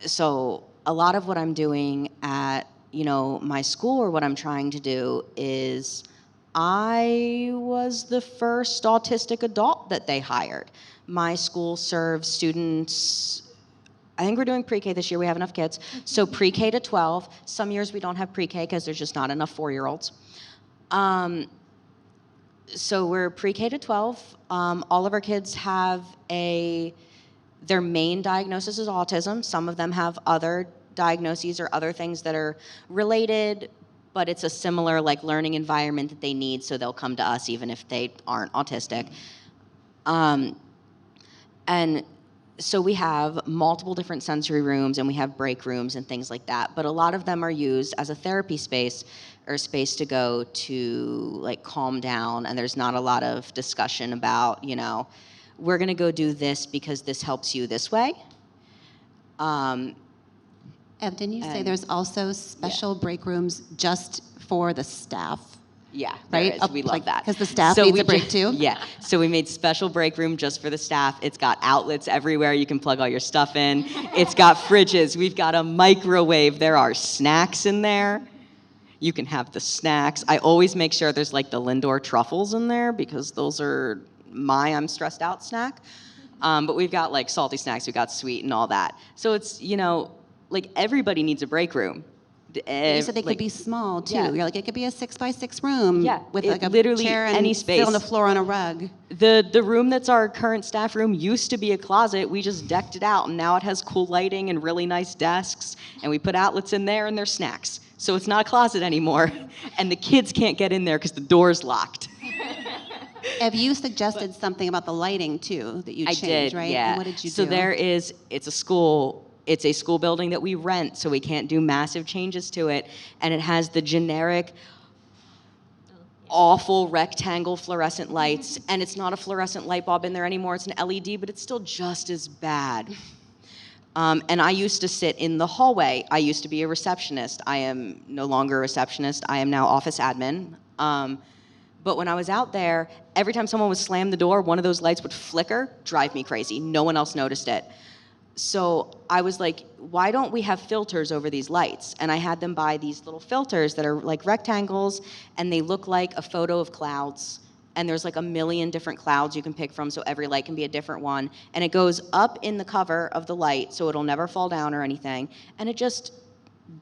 D: So a lot of what I'm doing at, you know, my school, or what I'm trying to do, is I was the first autistic adult that they hired. My school serves students, I think we're doing pre-K this year, we have enough kids. So pre-K to 12, some years we don't have pre-K because there's just not enough 4-year-olds. So we're pre-K to 12. All of our kids have their main diagnosis is autism. Some of them have other diagnoses or other things that are related, but it's a similar like learning environment that they need, so they'll come to us even if they aren't autistic. And so we have multiple different sensory rooms, and we have break rooms and things like that, but a lot of them are used as a therapy space or a space to go to like calm down, and there's not a lot of discussion about, you know, we're gonna go do this because this helps you this way.
B: Ev, didn't you say there's also special break rooms just for the staff?
D: Yeah,
B: right?
D: We love that.
B: Because the staff needs a break too?
D: Yeah, so we made special break room just for the staff. It's got outlets everywhere. You can plug all your stuff in. It's got fridges. We've got a microwave. There are snacks in there. You can have the snacks. I always make sure there's like the Lindor truffles in there because those are my I'm stressed out snack. But we've got like salty snacks. We've got sweet and all that. So it's, you know, like everybody needs a break room.
B: You said they could be small too.
D: Yeah.
B: You're like, it could be a 6x6 room with like a
D: literally
B: chair and
D: any
B: sit on the
D: space.
B: floor on a rug.
D: The room that's our current staff room used to be a closet. We just decked it out, and now it has cool lighting and really nice desks, and we put outlets in there and there's snacks. So it's not a closet anymore, and the kids can't get in there because the door's locked.
B: Have you suggested something about the lighting too that you changed,
D: I did,
B: right?
D: yeah.
B: And what did you
D: so
B: do?
D: it's a school. It's a school building that we rent, so we can't do massive changes to it. And it has the generic, awful rectangle fluorescent lights. And it's not a fluorescent light bulb in there anymore. It's an LED, but it's still just as bad. And I used to sit in the hallway. I used to be a receptionist. I am no longer a receptionist. I am now office admin. But when I was out there, every time someone would slam the door, one of those lights would flicker, drive me crazy. No one else noticed it. So I was like, why don't we have filters over these lights? And I had them buy these little filters that are like rectangles, and they look like a photo of clouds. and there's like a million different clouds you can pick from, so every light can be a different one, and it goes up in the cover of the light so it'll never fall down or anything, and it just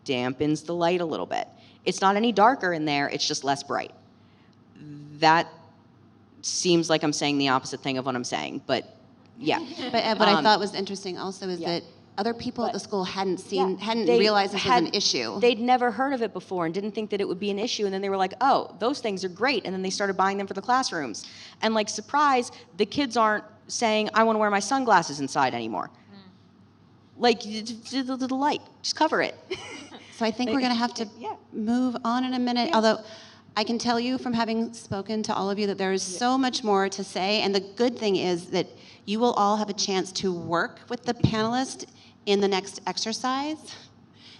D: dampens the light a little bit. It's not any darker in there, it's just less bright. That seems like I'm saying the opposite thing of what I'm saying, but yeah.
B: But what I thought was interesting also is that other people at the school hadn't realized this was an issue.
D: They'd never heard of it before and didn't think that it would be an issue, and then they were like, oh, those things are great, and then they started buying them for the classrooms. And like, surprise, the kids aren't saying, I want to wear my sunglasses inside anymore. Like, the light, just cover it.
B: So I think we're going to have to move on in a minute, although I can tell you from having spoken to all of you that there is so much more to say, and the good thing is that you will all have a chance to work with the panelists in the next exercise.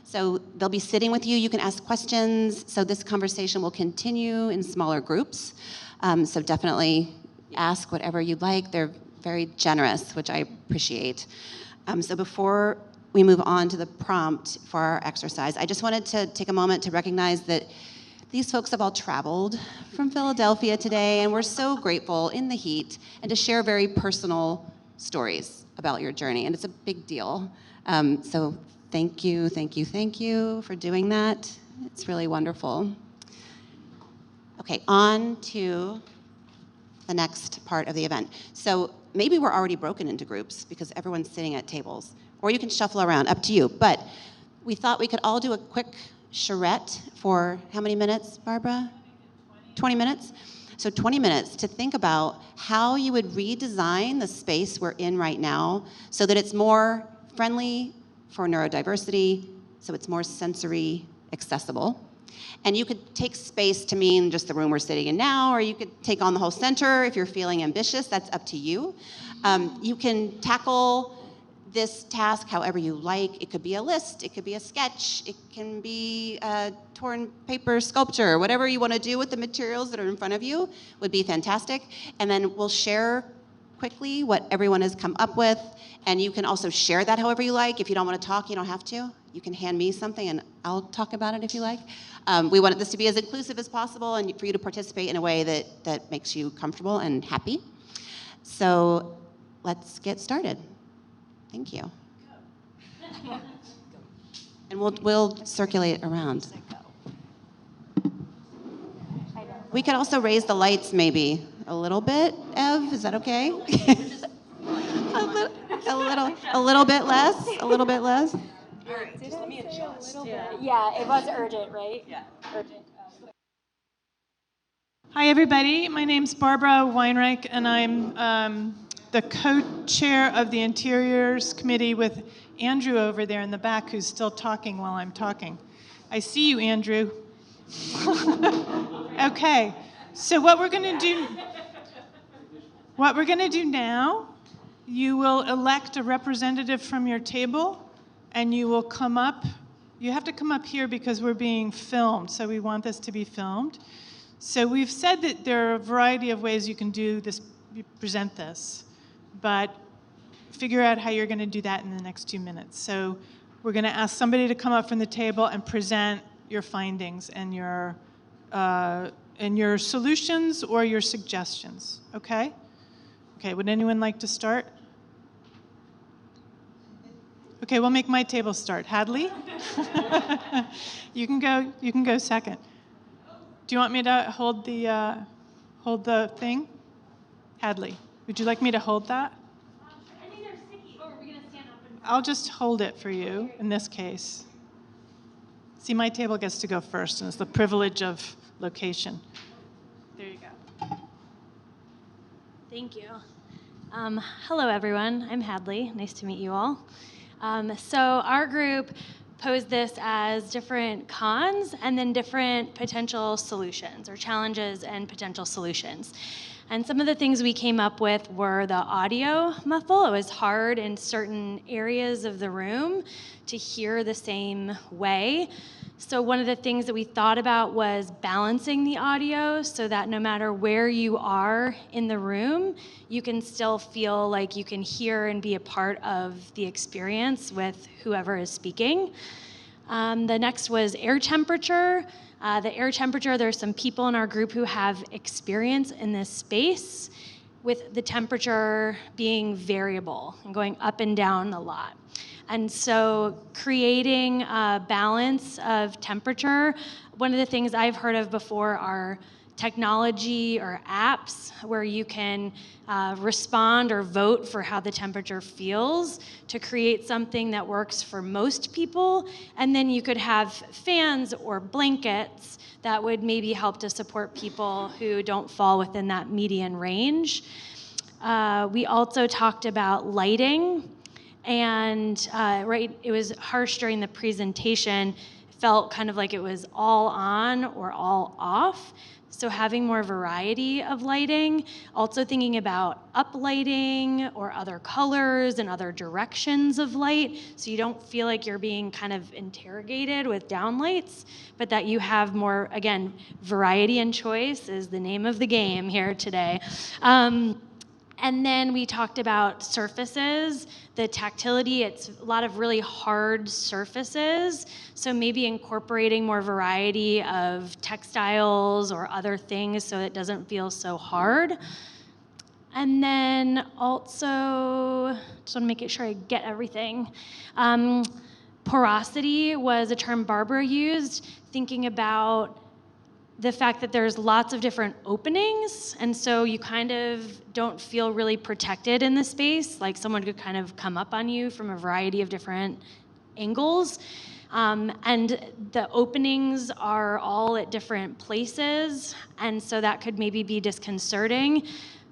B: So they'll be sitting with you, you can ask questions, so this conversation will continue in smaller groups. So definitely ask whatever you'd like. They're very generous, which I appreciate. So before we move on to the prompt for our exercise, I just wanted to take a moment to recognize that these folks have all traveled from Philadelphia today, and we're so grateful in the heat and to share very personal stories about your journey, and it's a big deal. So thank you for doing that. It's really wonderful. Okay, on to the next part of the event. So maybe we're already broken into groups because everyone's sitting at tables, or you can shuffle around, up to you. But we thought we could all do a quick charrette for how many minutes, Barbara? 20 minutes? So 20 minutes to think about how you would redesign the space we're in right now so that it's more friendly for neurodiversity, so it's more sensory accessible. And you could take space to mean just the room we're sitting in now, or you could take on the whole center if you're feeling ambitious. That's up to you. You can tackle this task however you like. It could be a list, it could be a sketch, it can be a torn paper sculpture, whatever you want to do with the materials that are in front of you would be fantastic. And then we'll share quickly what everyone has come up with, and you can also share that however you like. If you don't want to talk, you don't have to. You can hand me something and I'll talk about it if you like. We want this to be as inclusive as possible and for you to participate in a way that makes you comfortable and happy. So let's get started. Thank you. And we'll circulate around. We could also raise the lights maybe a little bit, Ev, is that okay? a little bit less, a little bit less.
F: All right, just let me adjust. Yeah, it was urgent, right? Yeah. Urgent.
G: Hi, everybody. My name's Barbara Weinreich, and I'm the co-chair of the Interiors Committee with Andrew over there in the back, who's still talking while I'm talking. I see you, Andrew. Okay, so what we're going to do now, you will elect a representative from your table, and you will come up. You have to come up here because we're being filmed, so we want this to be filmed. So we've said that there are a variety of ways you can do this, present this, but figure out how you're going to do that in the next 2 minutes. So we're going to ask somebody to come up from the table and present your findings and your solutions or your suggestions, okay? Okay, would anyone like to start? Okay, we'll make my table start. Hadley? You can go second. Do you want me to hold the thing? Hadley, would you like me to hold that?
E: I think they're sticky. Or are we going to stand up and...
G: I'll just hold it for you in this case. See, my table gets to go first, and it's the privilege of location. There you go.
H: Thank you. Hello, everyone. I'm Hadley. Nice to meet you all. So our group posed this as different cons and then different potential solutions or challenges and potential solutions. And some of the things we came up with were the audio muffle. It was hard in certain areas of the room to hear the same way. So one of the things that we thought about was balancing the audio so that no matter where you are in the room, you can still feel like you can hear and be a part of the experience with whoever is speaking. The next was air temperature. The air temperature, there's some people in our group who have experience in this space with the temperature being variable and going up and down a lot. And so creating a balance of temperature, one of the things I've heard of before are technology or apps where you can respond or vote for how the temperature feels to create something that works for most people. And then you could have fans or blankets that would maybe help to support people who don't fall within that median range. We also talked about lighting. And it was harsh during the presentation. It felt kind of like it was all on or all off. So having more variety of lighting, also thinking about uplighting or other colors and other directions of light, so you don't feel like you're being kind of interrogated with downlights, but that you have more, again, variety and choice is the name of the game here today. And then we talked about surfaces, the tactility. It's a lot of really hard surfaces. So maybe incorporating more variety of textiles or other things so it doesn't feel so hard. And then also, just want to make sure I get everything. Porosity was a term Barbara used, thinking about the fact that there's lots of different openings, and so you kind of don't feel really protected in the space, like someone could kind of come up on you from a variety of different angles. And the openings are all at different places, and so that could maybe be disconcerting.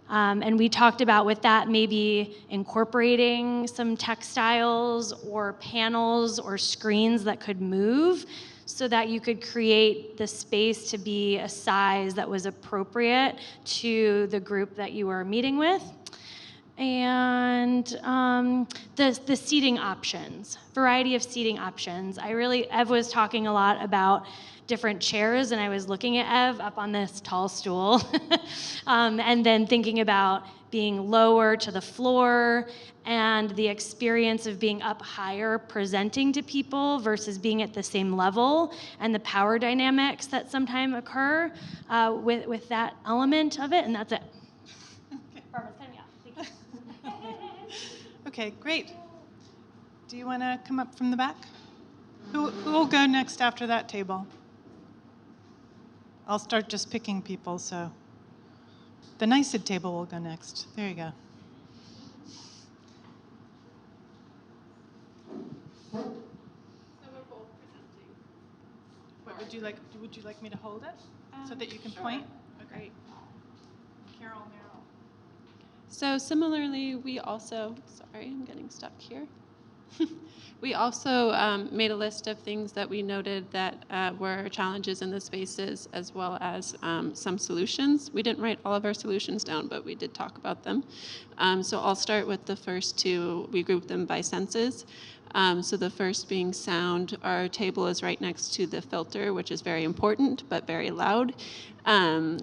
H: And we talked about with that maybe incorporating some textiles or panels or screens that could move so that you could create the space to be a size that was appropriate to the group that you were meeting with. And the seating options, variety of seating options. Ev was talking a lot about different chairs, and I was looking at Ev up on this tall stool, and then thinking about being lower to the floor and the experience of being up higher presenting to people versus being at the same level, and the power dynamics that sometimes occur with that element of it, and that's it.
G: Okay.
H: Barbara's cutting me off. Thank you.
G: Okay, great. Do you want to come up from the back? Who will go next after that table? I'll start just picking people, so the NICID table will go next. There you go.
C: So we're both presenting.
G: What would you like me to hold it so that you can point? Okay. Carol, Meryl.
I: So similarly, we also, sorry, I'm getting stuck here. We also made a list of things that we noted that were challenges in the spaces, as well as some solutions. We didn't write all of our solutions down, but we did talk about them. So I'll start with the first two. We grouped them by senses. So the first being sound. Our table is right next to the filter, which is very important, but very loud.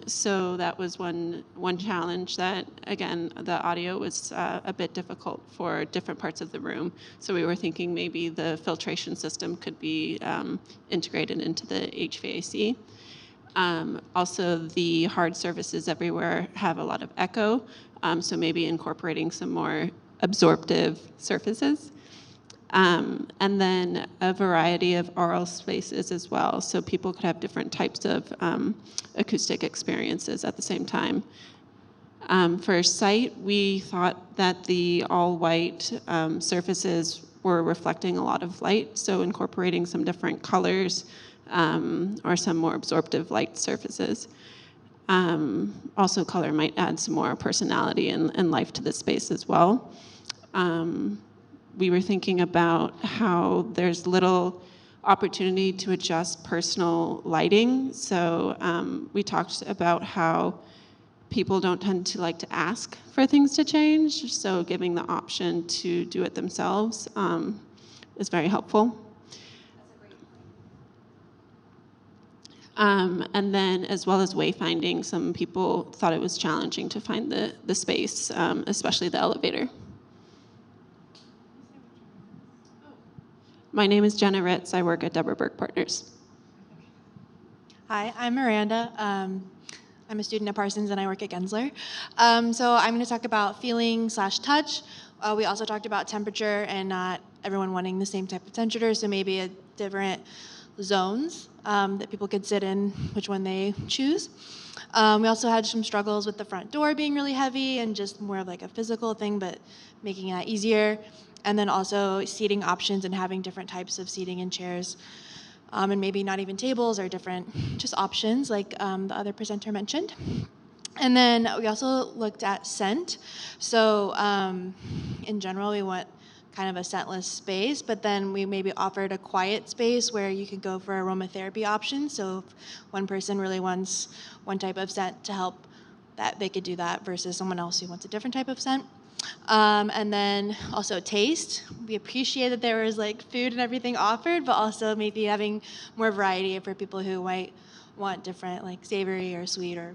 I: So that was one challenge that, again, the audio was a bit difficult for different parts of the room. So we were thinking maybe the filtration system could be integrated into the HVAC. Also, the hard surfaces everywhere have a lot of echo, so maybe incorporating some more absorptive surfaces. And then a variety of aural spaces as well, so people could have different types of acoustic experiences at the same time. For sight, we thought that the all-white surfaces were reflecting a lot of light, so incorporating some different colors or some more absorptive light surfaces. Also, color might add some more personality and life to the space as well. We were thinking about how there's little opportunity to adjust personal lighting. So we talked about how people don't tend to like to ask for things to change. So giving the option to do it themselves is very helpful. And then, as well as wayfinding, some people thought it was challenging to find the space, especially the elevator. My name is Jenna Ritz. I work at Deborah Burke Partners.
J: Hi, I'm Miranda. I'm a student at Parsons and I work at Gensler. So I'm going to talk about feeling/touch. We also talked about temperature and not everyone wanting the same type of temperature, so maybe a different zones that people could sit in, which one they choose. We also had some struggles with the front door being really heavy and just more of like a physical thing, but making that easier. And then also seating options and having different types of seating and chairs. And maybe not even tables or different just options like the other presenter mentioned. And then we also looked at scent. So in general, we want kind of a scentless space, but then we maybe offered a quiet space where you could go for aromatherapy options. So if one person really wants one type of scent to help, that they could do that versus someone else who wants a different type of scent. And then also taste. We appreciate that there was like food and everything offered, but also maybe having more variety for people who might want different like savory or sweet or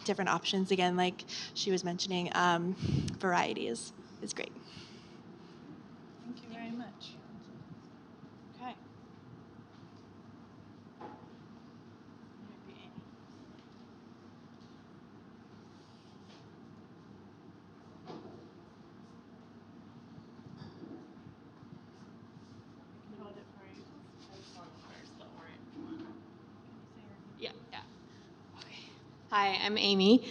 J: different options. Again, like she was mentioning, variety is great.
G: Thank you very much. Okay.
K: Yeah. Okay. Hi, I'm Amy.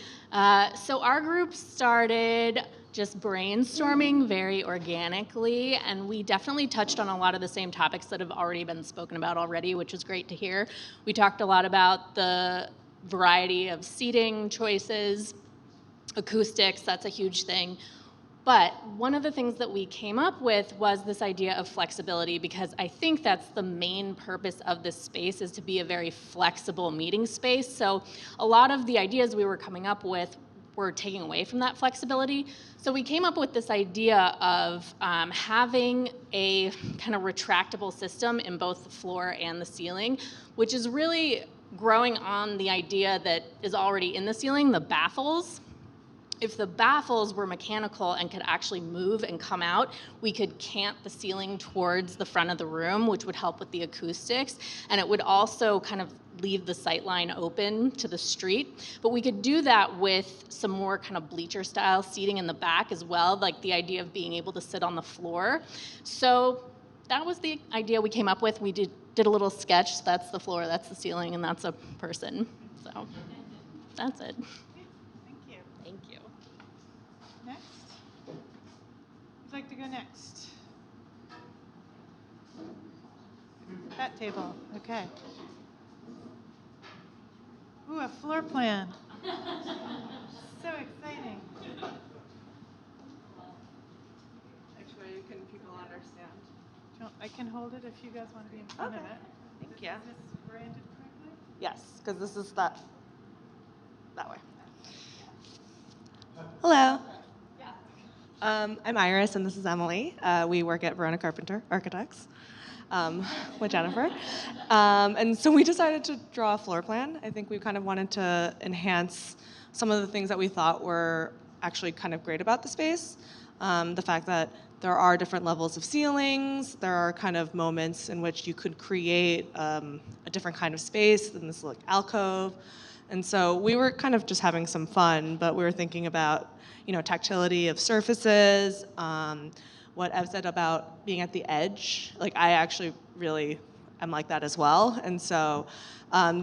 K: So our group started just brainstorming very organically, and we definitely touched on a lot of the same topics that have already been spoken about already, which is great to hear. We talked a lot about the variety of seating choices, acoustics, that's a huge thing. But one of the things that we came up with was this idea of flexibility, because I think that's the main purpose of this space, is to be a very flexible meeting space. So a lot of the ideas we were coming up with were taking away from that flexibility. So we came up with this idea of having a kind of retractable system in both the floor and the ceiling, which is really growing on the idea that is already in the ceiling, the baffles. If the baffles were mechanical and could actually move and come out, we could cant the ceiling towards the front of the room, which would help with the acoustics. And it would also kind of leave the sight line open to the street. But we could do that with some more kind of bleacher style seating in the back as well, like the idea of being able to sit on the floor. So that was the idea we came up with. We did a little sketch. That's the floor, that's the ceiling, and that's a person. So that's it.
G: Thank you.
K: Thank you.
G: Next. Who'd like to go next? That table. Okay. Ooh, a floor plan. So exciting.
L: Actually, can people understand?
G: I can hold it if you guys want to be in front of it.
L: Thank you.
G: Is this branded correctly?
L: Yes, because this is that way.
M: Hello. I'm Iris, and this is Emily. We work at Verona Carpenter Architects with Jennifer. And so we decided to draw a floor plan. I think we kind of wanted to enhance some of the things that we thought were actually kind of great about the space. The fact that there are different levels of ceilings, there are kind of moments in which you could create a different kind of space than this like alcove. And so we were kind of just having some fun, but we were thinking about, tactility of surfaces, what Ev said about being at the edge. Like, I actually really am like that as well. And so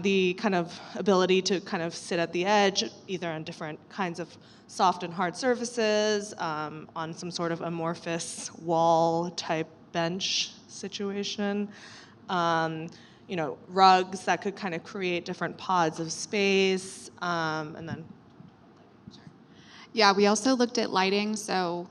M: the kind of ability to kind of sit at the edge, either on different kinds of soft and hard surfaces, on some sort of amorphous wall type bench situation. Rugs that could kind of create different pods of space, and then.
N: Yeah, we also looked at lighting. So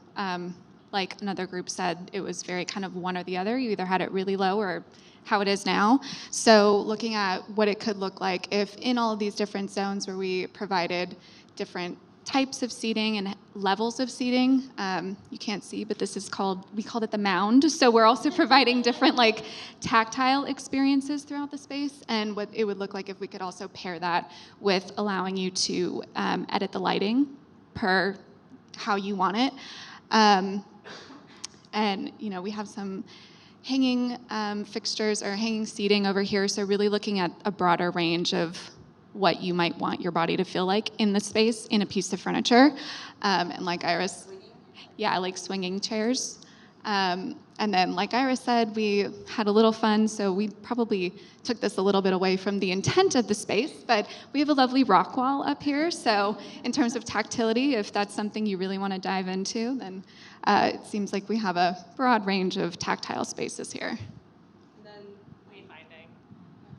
N: like another group said, it was very kind of one or the other. You either had it really low or how it is now. So looking at what it could look like if in all of these different zones where we provided different types of seating and levels of seating. You can't see, but this is we called it the mound. So we're also providing different like tactile experiences throughout the space, and what it would look like if we could also pair that with allowing you to edit the lighting per how you want it. And we have some hanging fixtures or hanging seating over here. So really looking at a broader range of what you might want your body to feel like in the space in a piece of furniture. And like Iris, yeah, I like swinging chairs. And then, like Iris said, we had a little fun, so we probably took this a little bit away from the intent of the space, but we have a lovely rock wall up here, so in terms of tactility, if that's something you really want to dive into, then it seems like we have a broad range of tactile spaces here.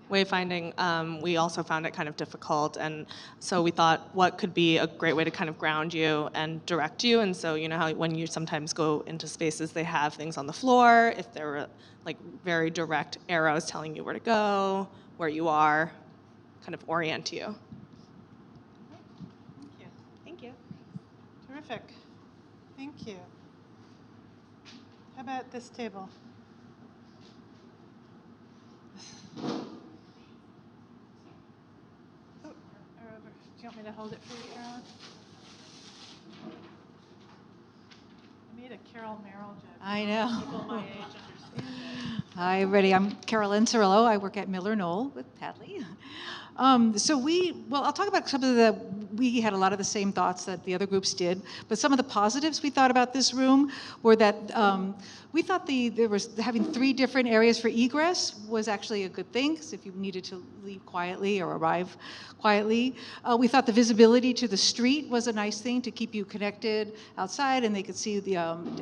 M: Wayfinding, we also found it kind of difficult, and so we thought what could be a great way to kind of ground you and direct you. And so, you know how when you sometimes go into spaces, they have things on the floor, if there were like very direct arrows telling you where to go, where you are, kind of orient you.
G: Thank you.
M: Thank you.
G: Terrific. Thank you. How about this table? Do you want me to hold it for you, Carolyn? I made a Carol Merrill joke.
O: I know.
G: People my age understand.
O: Hi, everybody. I'm Carolyn Cirillo. I work at Miller Knoll with Hadley. I'll talk about some of we had a lot of the same thoughts that the other groups did, but some of the positives we thought about this room were that we thought having 3 different areas for egress was actually a good thing, because if you needed to leave quietly or arrive quietly. We thought the visibility to the street was a nice thing to keep you connected outside, and they could see to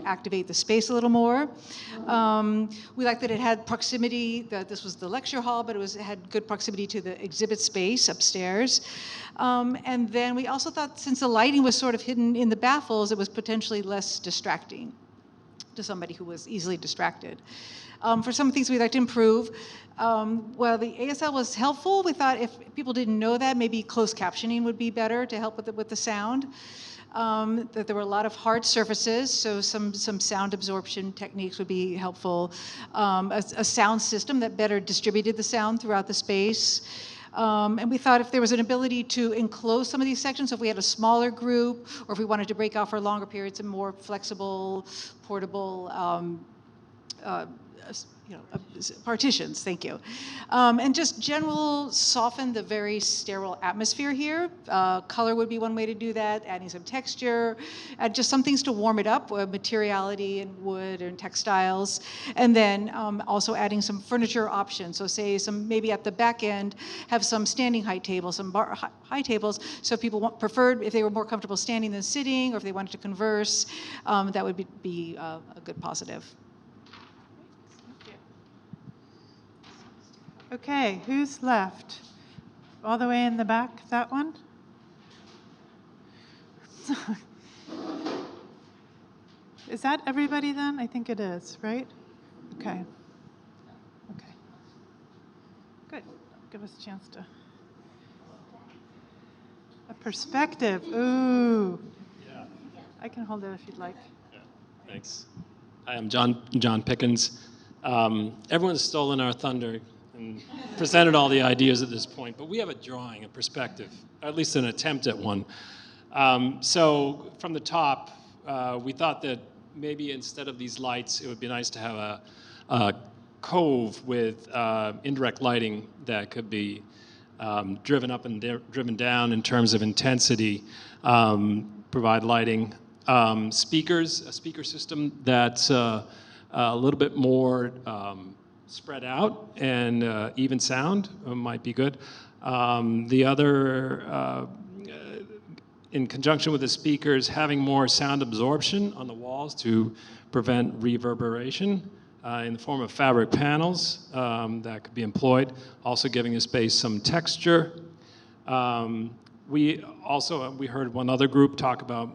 O: activate the space a little more. We liked that it had proximity, that this was the lecture hall, but it had good proximity to the exhibit space upstairs. And then we also thought, since the lighting was sort of hidden in the baffles, it was potentially less distracting to somebody who was easily distracted. For some things we'd like to improve, while the ASL was helpful, we thought if people didn't know that, maybe closed captioning would be better to help with the sound. That there were a lot of hard surfaces, so some sound absorption techniques would be helpful. A sound system that better distributed the sound throughout the space. And we thought if there was an ability to enclose some of these sections, so if we had a smaller group, or if we wanted to break out for longer periods, and more flexible, portable partitions, thank you. And just general soften the very sterile atmosphere here. Color would be one way to do that, adding some texture, just some things to warm it up, materiality and wood and textiles, and then also adding some furniture options. So say maybe at the back end, have some standing height tables, some high tables, so people preferred, if they were more comfortable standing than sitting, or if they wanted to converse, that would be a good positive.
G: Okay, who's left? All the way in the back, that one? Is that everybody then? I think it is, right? Okay. Okay. Good. Give us a chance to. A perspective. Ooh.
P: Yeah.
G: I can hold it if you'd like.
P: Yeah. Thanks. Hi, I'm John Pickens. Everyone's stolen our thunder and presented all the ideas at this point, but we have a drawing, a perspective, or at least an attempt at one. So from the top, we thought that maybe instead of these lights, it would be nice to have a cove with indirect lighting that could be driven up and driven down in terms of intensity, provide lighting. A speaker system that's a little bit more spread out and even sound might be good. The other, in conjunction with the speakers, having more sound absorption on the walls to prevent reverberation in the form of fabric panels that could be employed, also giving the space some texture. We heard one other group talk about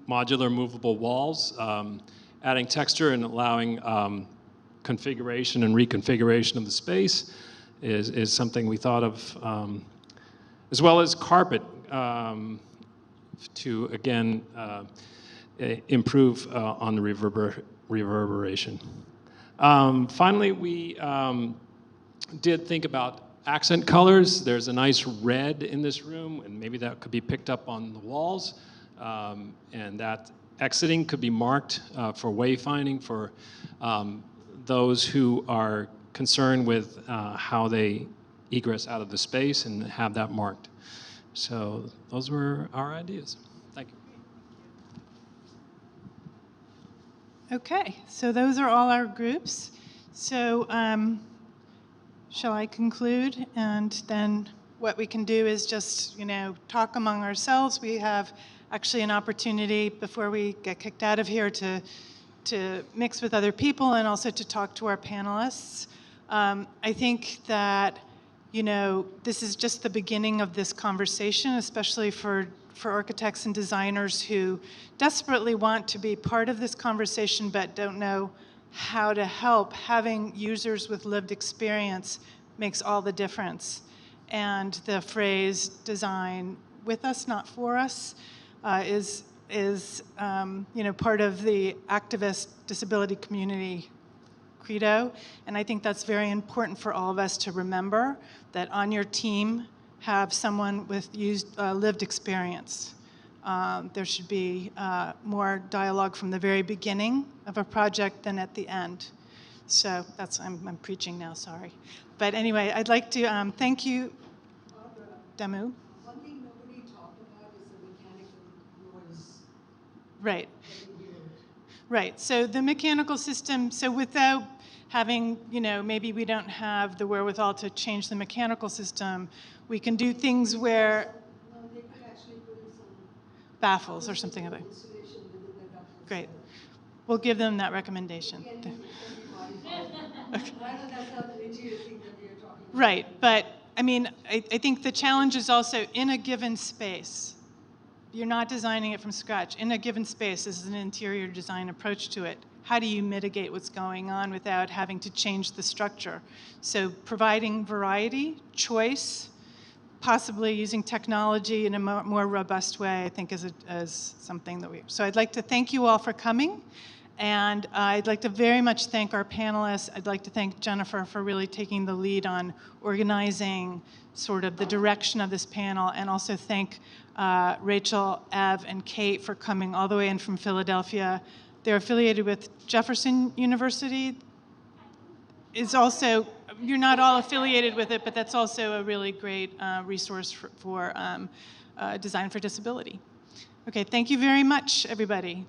P: modular movable walls, adding texture and allowing configuration and reconfiguration of the space is something we thought of, as well as carpet to, again, improve on the reverberation. Finally, we did think about accent colors. There's a nice red in this room, and maybe that could be picked up on the walls, and that exiting could be marked for wayfinding, for those who are concerned with how they egress out of the space and have that marked. So those were our ideas. Thank you.
G: Okay, so those are all our groups. So shall I conclude? And then what we can do is just, talk among ourselves. We have actually an opportunity before we get kicked out of here to mix with other people and also to talk to our panelists. I think that, this is just the beginning of this conversation, especially for architects and designers who desperately want to be part of this conversation but don't know how to help. Having users with lived experience makes all the difference. And the phrase "design with us, not for us" is part of the activist disability community credo. And I think that's very important for all of us to remember, that on your team have someone with lived experience. There should be more dialogue from the very beginning of a project than at the end. So I'm preaching now, sorry. But anyway, I'd like to thank you, Demu.
Q: One thing nobody talked about is the mechanical noise.
G: Right. Right. So the mechanical system, so without having, maybe we don't have the wherewithal to change the mechanical system, we can do things where
Q: They could actually put in some
G: baffles or something like that.
Q: insulation within the ductwork.
G: Great. We'll give them that recommendation.
Q: I know that's not the material thing that we are talking about.
G: Right, but I think the challenge is also in a given space. You're not designing it from scratch. In a given space, this is an interior design approach to it. How do you mitigate what's going on without having to change the structure? So providing variety, choice, possibly using technology in a more robust way, I think is something that So I'd like to thank you all for coming. And I'd like to very much thank our panelists. I'd like to thank Jennifer for really taking the lead on organizing sort of the direction of this panel, and also thank Rachel, Ev, and Kate for coming all the way in from Philadelphia. They're affiliated with Jefferson University. You're not all affiliated with it, but that's also a really great resource for Design for Disability. Okay, thank you very much, everybody.